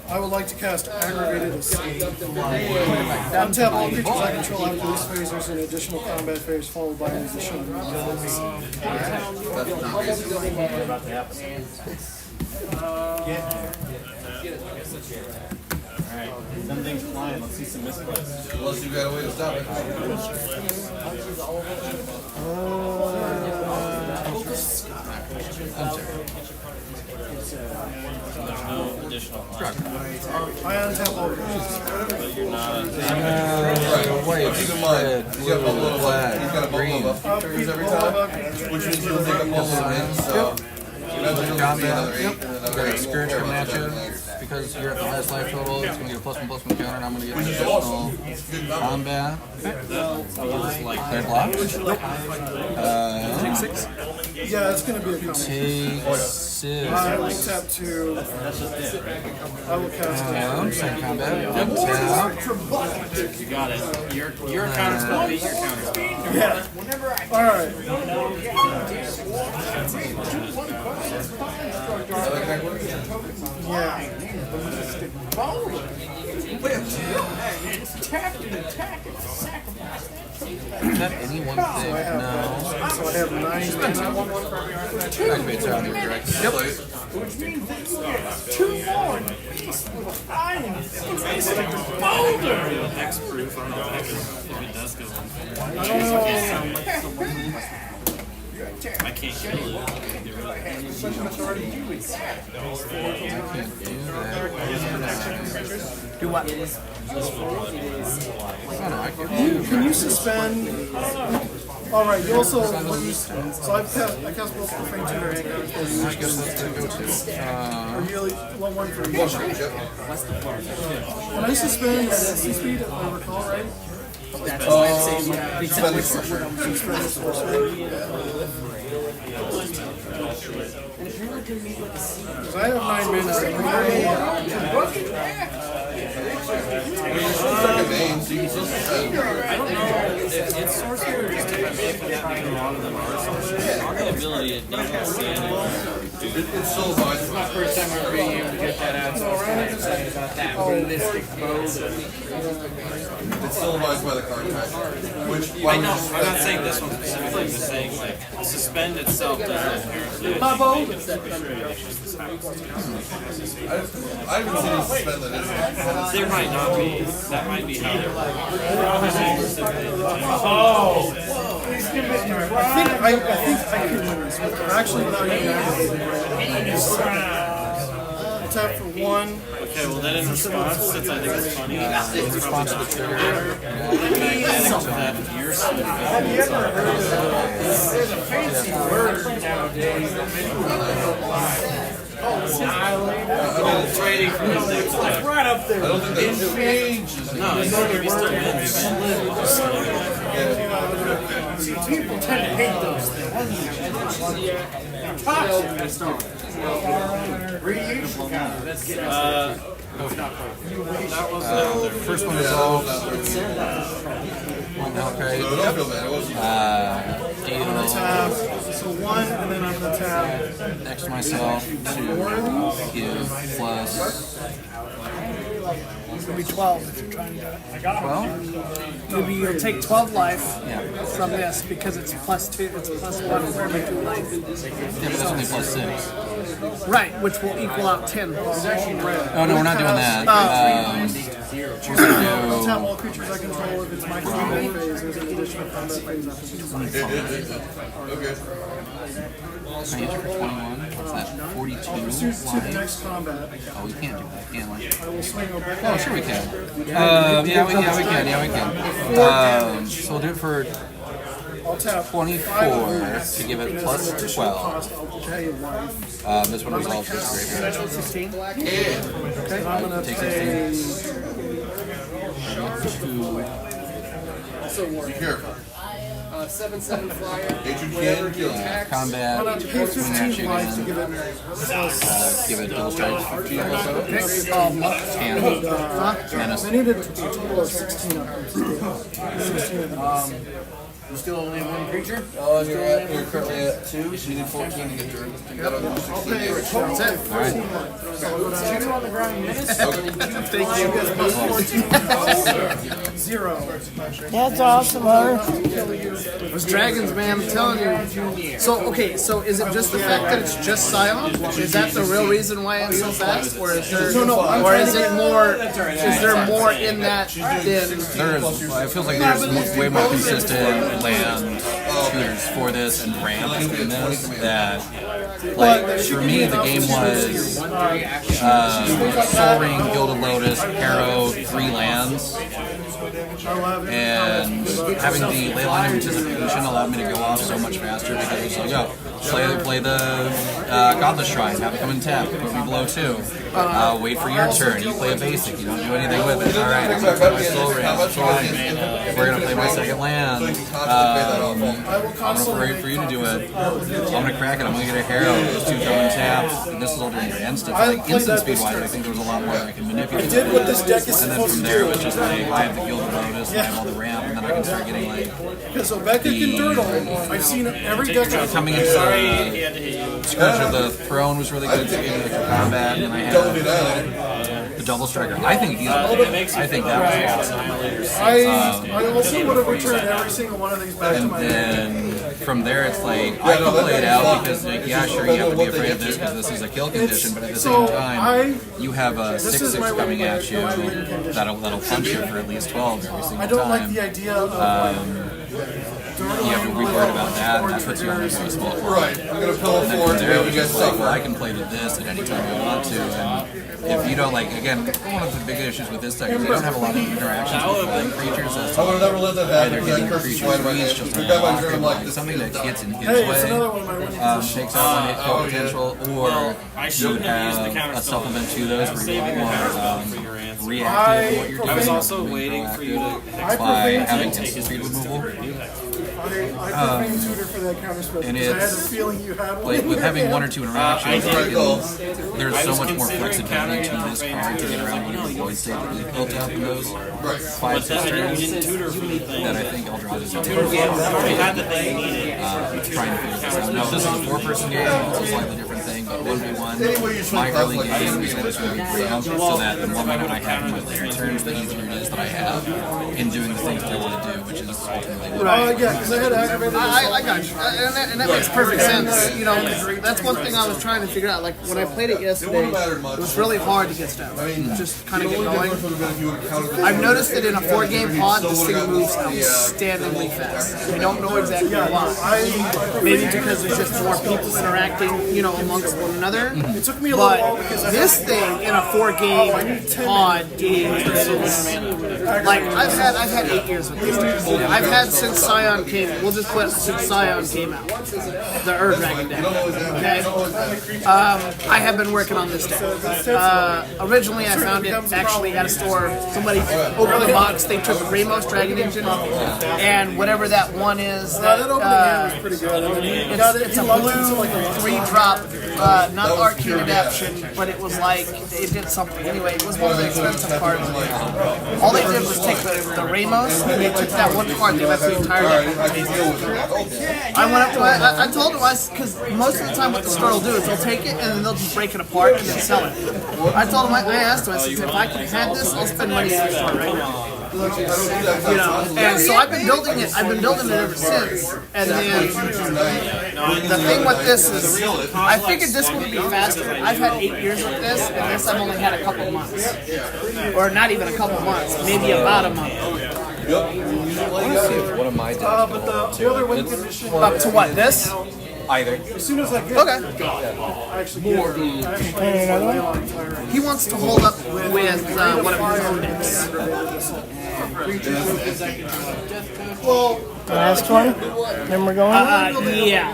[SPEAKER 4] I would like to cast Aggravated Assault. Untap all creatures I control after this phase. There's an additional combat phase followed by an additional phase.
[SPEAKER 7] Alright, something's flying. Let's see some misplays.
[SPEAKER 2] Unless you got a way to stop it.
[SPEAKER 7] There's no additional flying.
[SPEAKER 4] I untap all creatures.
[SPEAKER 7] But you're not.
[SPEAKER 2] Right. Keep in mind, he's got a bubble of he's got a bubble of triggers every time, which means he'll take a bubble of in, so eventually he'll get another 8 and another 8.
[SPEAKER 1] Scourge from matchup. Because you're at the highest life total, it's going to get a +1/+1 counter, and I'm going to get an additional combat. Third block.
[SPEAKER 4] Yeah, it's going to be a combo.
[SPEAKER 1] Take 6.
[SPEAKER 4] I will tap 2. I will cast
[SPEAKER 1] Second combat. Tap.
[SPEAKER 7] You got it. Your counter's gonna beat your counter.
[SPEAKER 4] Yeah. Alright. Yeah.
[SPEAKER 1] Is that any one thing? No.
[SPEAKER 4] So I have 9.
[SPEAKER 1] Activates out in the direct. Yep.
[SPEAKER 5] Which means that you get 2 more beast with a flying. It's like a boulder.
[SPEAKER 7] X-proof on the back if it does go. I can't kill it.
[SPEAKER 8] Do what?
[SPEAKER 4] Can you suspend? All right. You also so I cast both profane tutor and or you one for each. Can I suspend at instant speed? If I recall right.
[SPEAKER 2] Suspend the sorcerer.
[SPEAKER 4] Because I have 9 mana.
[SPEAKER 2] Second name, so you can still suspend.
[SPEAKER 7] It's sorcerer or just typically a lot of them are sorcerer. On the ability, it doesn't see anything.
[SPEAKER 2] It's still advisable.
[SPEAKER 5] First time I'm being able to get that out, so I'm excited about that ballistic mode.
[SPEAKER 2] It's still advised by the card type. Which,
[SPEAKER 7] I know, I'm not saying this one specifically, I'm just saying, like, suspend itself doesn't apparently.
[SPEAKER 2] I haven't seen a suspend that isn't.
[SPEAKER 7] There might not be. That might be how they're working.
[SPEAKER 4] I think I can win this. Actually, without even aggravating. Tap for 1.
[SPEAKER 7] Okay, well then in response, since I think it's funny, it's probably not trigger. That you're
[SPEAKER 5] Have you ever heard of there's a fancy word nowadays that many people don't like. Trading for the next life. Right up there.
[SPEAKER 2] I don't think that's
[SPEAKER 7] No, it's still wins.
[SPEAKER 5] See, people tend to hate those things.
[SPEAKER 1] First one is all. Okay.
[SPEAKER 2] So don't feel bad. It wasn't.
[SPEAKER 1] Deal
[SPEAKER 4] Tab. So 1, and then I'm going to tab.
[SPEAKER 1] next to myself to give plus
[SPEAKER 8] It's gonna be 12 if you're trying to do it.
[SPEAKER 1] 12.
[SPEAKER 8] You'll take 12 life
[SPEAKER 1] Yeah.
[SPEAKER 8] from this because it's +2. It's +1 for every 2 life.
[SPEAKER 1] Yeah, but that's only plus 6.
[SPEAKER 8] Right, which will equal out 10.
[SPEAKER 1] Oh no, we're not doing that.
[SPEAKER 4] I'll tap all creatures I control if it's my combat phase. There's an additional combat phase after each one.
[SPEAKER 2] Okay.
[SPEAKER 1] Can I use it for 21? What's that? 42
[SPEAKER 4] To the
[SPEAKER 1] life?
[SPEAKER 4] next combat,
[SPEAKER 1] Oh, we can't do that, can we?
[SPEAKER 4] I will swing over.
[SPEAKER 1] Oh, sure we can. Yeah, we can. So we'll do it for
[SPEAKER 4] I'll tap
[SPEAKER 1] 24 to give it plus 12.
[SPEAKER 4] cost. I'll pay life.
[SPEAKER 1] This one resolves this graveyard.
[SPEAKER 8] 16.
[SPEAKER 4] Okay, I'm going to
[SPEAKER 1] Take
[SPEAKER 4] pay.
[SPEAKER 1] 2.
[SPEAKER 2] Be careful.
[SPEAKER 3] 7/7 flyer.
[SPEAKER 2] Hit you can kill.
[SPEAKER 1] Combat.
[SPEAKER 4] I'm going to pay 15 life to give it
[SPEAKER 1] Give it double strike.
[SPEAKER 4] and
[SPEAKER 1] Menace.
[SPEAKER 4] I needed a total of 16 of them. 16 of them.
[SPEAKER 5] You still only have one creature?
[SPEAKER 2] Oh, you're currently at 2, so you need 14 to get through. That'll do 16 damage.
[SPEAKER 4] That's it. 14 life. So I'll go down to
[SPEAKER 5] 2 on the ground, you missed.
[SPEAKER 4] Zero.
[SPEAKER 9] That's awesome, Hunter.
[SPEAKER 8] Those dragons, man, I'm telling you. So, okay, so is it just the fact that it's just silent? Is that the real reason why it's so fast? Or is there, or is it more, is there more in that than...
[SPEAKER 1] There's, it feels like there's way more consistent land tutors for this and ramp in this that, like, for me, the game was Soul Ring, Gilded Lotus, Harrow, 3 lands, and having the Leyline of Anticipation allowed me to go off so much faster because it's like, oh, play the Godless Shrine, have it come and tap, put me below 2. Wait for your turn, you play a basic, you don't do anything with it. Alright, I'm going to play my Soul Ring, fine. We're going to play my second land. I'm going to wait for you to do it. I'm going to crack it, I'm going to get a Harrow, those 2 come and tap, and this is all doing your instant. Like, instant speed wise, I think there was a lot more I can manipulate.
[SPEAKER 4] Did what this deck is
[SPEAKER 1] And then
[SPEAKER 4] supposed
[SPEAKER 1] from
[SPEAKER 4] to
[SPEAKER 1] there,
[SPEAKER 4] do.
[SPEAKER 1] it was just like, I have the Gilded Lotus, I have all the ramp, and then I can start getting like
[SPEAKER 4] So Becca can dirtle. I've seen every deck I've
[SPEAKER 1] coming into the Scourge of the Throne was really good to get into combat, and I had the Double Striker. I think he's I think that was awesome.
[SPEAKER 4] I also would have returned every single one of these back to
[SPEAKER 1] And
[SPEAKER 4] my
[SPEAKER 1] then from there, it's like I can play it out because, like, yeah, sure, you have to be afraid of this because this is a kill condition, but at the same time, you have a 6/6 coming at you that'll punch you for at least 12 every single time.
[SPEAKER 4] I don't like the idea of
[SPEAKER 1] you have to reword about that, and that puts you on a small court.
[SPEAKER 2] Right. I'm gonna pillow
[SPEAKER 1] And then
[SPEAKER 2] forward.
[SPEAKER 1] from there,
[SPEAKER 2] You
[SPEAKER 1] it's
[SPEAKER 2] guys
[SPEAKER 1] just like,
[SPEAKER 2] suffer.
[SPEAKER 1] well, I can play to this at any time I want to, and if you don't like, again, one of the big issues with this deck is they don't have a lot of interactions with flying creatures. As
[SPEAKER 2] I would have never let that happen.
[SPEAKER 1] either
[SPEAKER 2] Because
[SPEAKER 1] getting
[SPEAKER 2] that curse is
[SPEAKER 1] creatures
[SPEAKER 2] right in my
[SPEAKER 1] reach,
[SPEAKER 2] head.
[SPEAKER 1] just
[SPEAKER 2] The
[SPEAKER 1] on
[SPEAKER 2] guy by
[SPEAKER 1] block,
[SPEAKER 2] turn,
[SPEAKER 1] or
[SPEAKER 2] I'm like,
[SPEAKER 1] like
[SPEAKER 2] this
[SPEAKER 1] something
[SPEAKER 2] is
[SPEAKER 1] that
[SPEAKER 2] dumb.
[SPEAKER 1] gets in his
[SPEAKER 4] Hey, it's
[SPEAKER 1] way,
[SPEAKER 4] another one of my winning
[SPEAKER 1] takes out one hit kill potential, or
[SPEAKER 7] I
[SPEAKER 1] you
[SPEAKER 7] shouldn't have used the
[SPEAKER 1] have
[SPEAKER 7] counter
[SPEAKER 1] a
[SPEAKER 7] spell.
[SPEAKER 1] supplement to those where you
[SPEAKER 7] Saving the counter spell for
[SPEAKER 1] want
[SPEAKER 7] your answer.
[SPEAKER 1] reactive what you're doing.
[SPEAKER 7] I was also
[SPEAKER 1] being
[SPEAKER 7] waiting for you
[SPEAKER 1] proactive
[SPEAKER 7] to
[SPEAKER 1] by having instant speed removal.
[SPEAKER 4] I profane tutor for that counter spell
[SPEAKER 1] and
[SPEAKER 4] because I had
[SPEAKER 1] it's-
[SPEAKER 4] the feeling you had one.
[SPEAKER 1] Like with having one or two interactions,
[SPEAKER 7] I did.
[SPEAKER 1] there's
[SPEAKER 7] I
[SPEAKER 1] so
[SPEAKER 7] was
[SPEAKER 1] much more
[SPEAKER 7] considering
[SPEAKER 1] flexibility to
[SPEAKER 7] countering
[SPEAKER 1] this
[SPEAKER 7] it,
[SPEAKER 1] card to get around whatever void state that is built up in those
[SPEAKER 2] Right.
[SPEAKER 1] 5, 6
[SPEAKER 7] But then you
[SPEAKER 1] turns
[SPEAKER 7] didn't tutor for the thing.
[SPEAKER 1] that I think Eldrazi is
[SPEAKER 7] You already had the thing you needed.
[SPEAKER 1] trying to figure this out. Now, this is a 4-person game, it's a slightly different thing, but 1v1, my early game is that it's going to be ground so that the more mana I have in my later turns, the easier it is that I have in doing the things that I want to do, which is ultimately what
[SPEAKER 4] Yeah, because I had aggravated.
[SPEAKER 8] I got you, and that makes perfect sense. You know, that's one thing I was trying to figure out. Like when I played it yesterday, it was really hard to get stuff. Just kind of get going. I've noticed that in a 4-game pod, this thing moves outstandingly fast. I don't know exactly why. Maybe because there's just more people interacting, you know, amongst one another.
[SPEAKER 4] It took me a little while
[SPEAKER 8] But
[SPEAKER 4] because I
[SPEAKER 8] this thing in a 4-game pod is like I've had 8 years with this thing. I've had since Scion came. We'll just put since Scion came out. The Ur Dragon deck. Okay. I have been working on this deck. Originally, I found it actually at a store. Somebody opened the box. They took Ramos Dragon Engine and whatever that one is.
[SPEAKER 4] that opening hand was pretty good. I mean,
[SPEAKER 8] It's a blue 3-drop, not Arcane Adaption, but it was like, it did something. Anyway, it was one of the expensive cards. All they did was take the Ramos, and they took that one card, they left the entire deck on the table. I went up to I told them, because most of the time what the store will do is they'll take it, and then they'll just break it apart and then sell it. I told them, I asked them, I said, if I can have this, I'll spend money in the store right now. You know, and so I've been building it ever since. And then the thing with this is, I figured this would be faster. I've had 8 years with this, and this I've only had a couple months, or not even a couple months, maybe about a month.
[SPEAKER 1] one of my decks
[SPEAKER 4] but the other win condition.
[SPEAKER 8] Up to what? This?
[SPEAKER 1] either.
[SPEAKER 4] As soon as I get
[SPEAKER 8] Okay.
[SPEAKER 4] I actually get it. I actually get it.
[SPEAKER 8] He wants to hold up with one of his own decks.
[SPEAKER 4] Well,
[SPEAKER 9] Last one. Then we're going.
[SPEAKER 8] Yeah.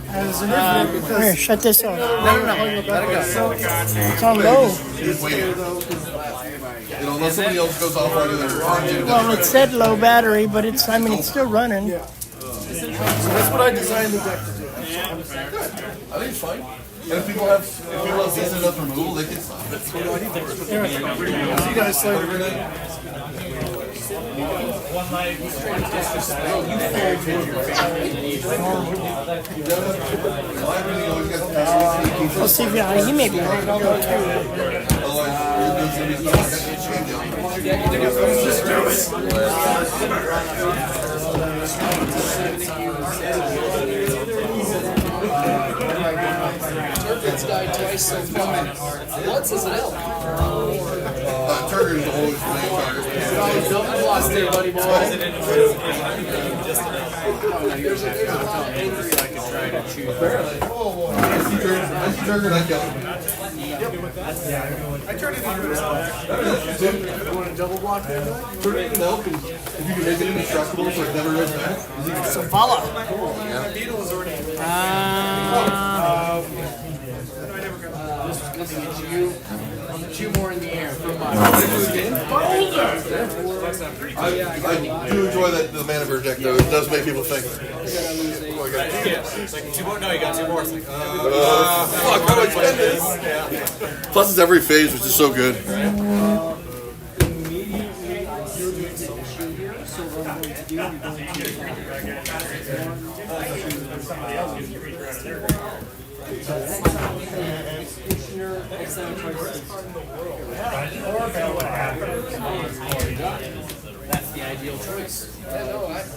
[SPEAKER 4] as an infinite because
[SPEAKER 9] Here, shut this off.
[SPEAKER 8] No. Let it go.
[SPEAKER 9] It's on low.
[SPEAKER 2] He's waiting. You know, unless somebody else goes off on you, they're on you.
[SPEAKER 9] Well, it said low battery, but it's. I mean, it's still running.
[SPEAKER 4] that's what I designed the deck to do.
[SPEAKER 2] I think it's fine. And if people have decent enough removal, they can stop it.
[SPEAKER 4] See you guys later.
[SPEAKER 9] We'll see if he may be ready to go too.
[SPEAKER 8] Turkins died twice so far. Once as an elk.
[SPEAKER 2] Turner's always playing target.
[SPEAKER 8] I lost there, buddy boy.
[SPEAKER 2] Turner, I kill him.
[SPEAKER 4] I turned it into
[SPEAKER 2] You want to double block that? Turn it into milk, and if you can make it indestructible so it never goes back.
[SPEAKER 8] Savala. Two more in the air for
[SPEAKER 2] I do enjoy that the mana bird deck though. It does make people think. Oh, I got
[SPEAKER 7] Two more? No, you got two more.
[SPEAKER 2] fuck, how do I spend this? Plus it's every phase, which is so good.
[SPEAKER 5] the ideal choice.
[SPEAKER 4] I know it's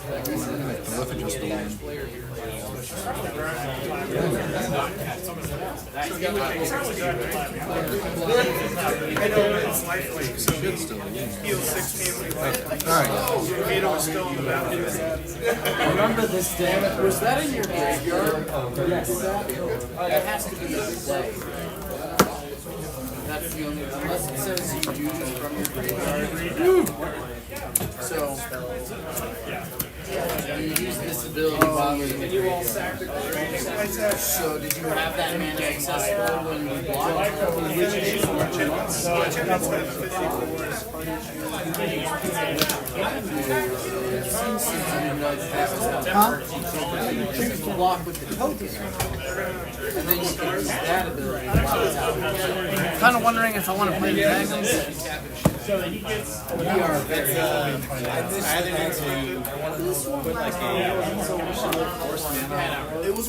[SPEAKER 4] lifelink, so he heals 16. Alright. Vito is still in the bathroom.
[SPEAKER 5] Remember this day? Was that in your graveyard? Yes. That has to be this day. That's the only, unless it says you use it from your graveyard. So, you use this ability while you all sacrifice. So, did you have that mana accessible when you blocked? You can block with the token, and then you can use that ability to block it out.
[SPEAKER 8] Kind of wondering if I want to play dragons.
[SPEAKER 7] We are very. I either need to put like a force mana. It was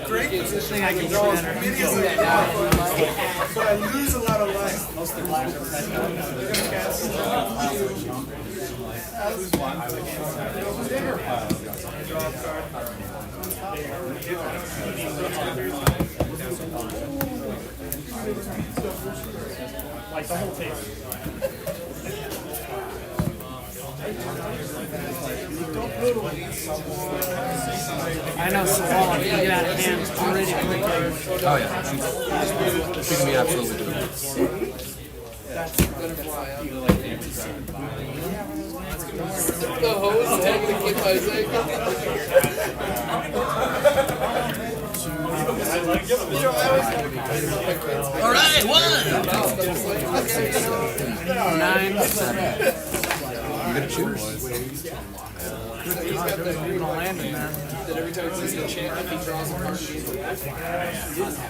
[SPEAKER 4] Great position. I can draw as many as I want, but I lose a lot of life. They're gonna cast
[SPEAKER 7] like the whole thing.
[SPEAKER 8] I know Savon can get out of hand pretty quickly.
[SPEAKER 1] Oh yeah, she can be absolutely doable.
[SPEAKER 3] The hose taking the kid by
[SPEAKER 1] All right, one.
[SPEAKER 8] 9.
[SPEAKER 1] You gonna choose?
[SPEAKER 3] He's got that green
[SPEAKER 8] Land in there.
[SPEAKER 3] that every time he's an enchantment, he draws a card.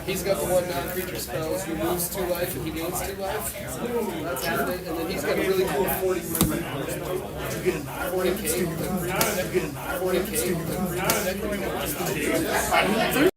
[SPEAKER 3] He's got the one non-creature spells. He moves 2 life and he gains 2 life. That's half it. And then he's got a really cool 40K. 40K.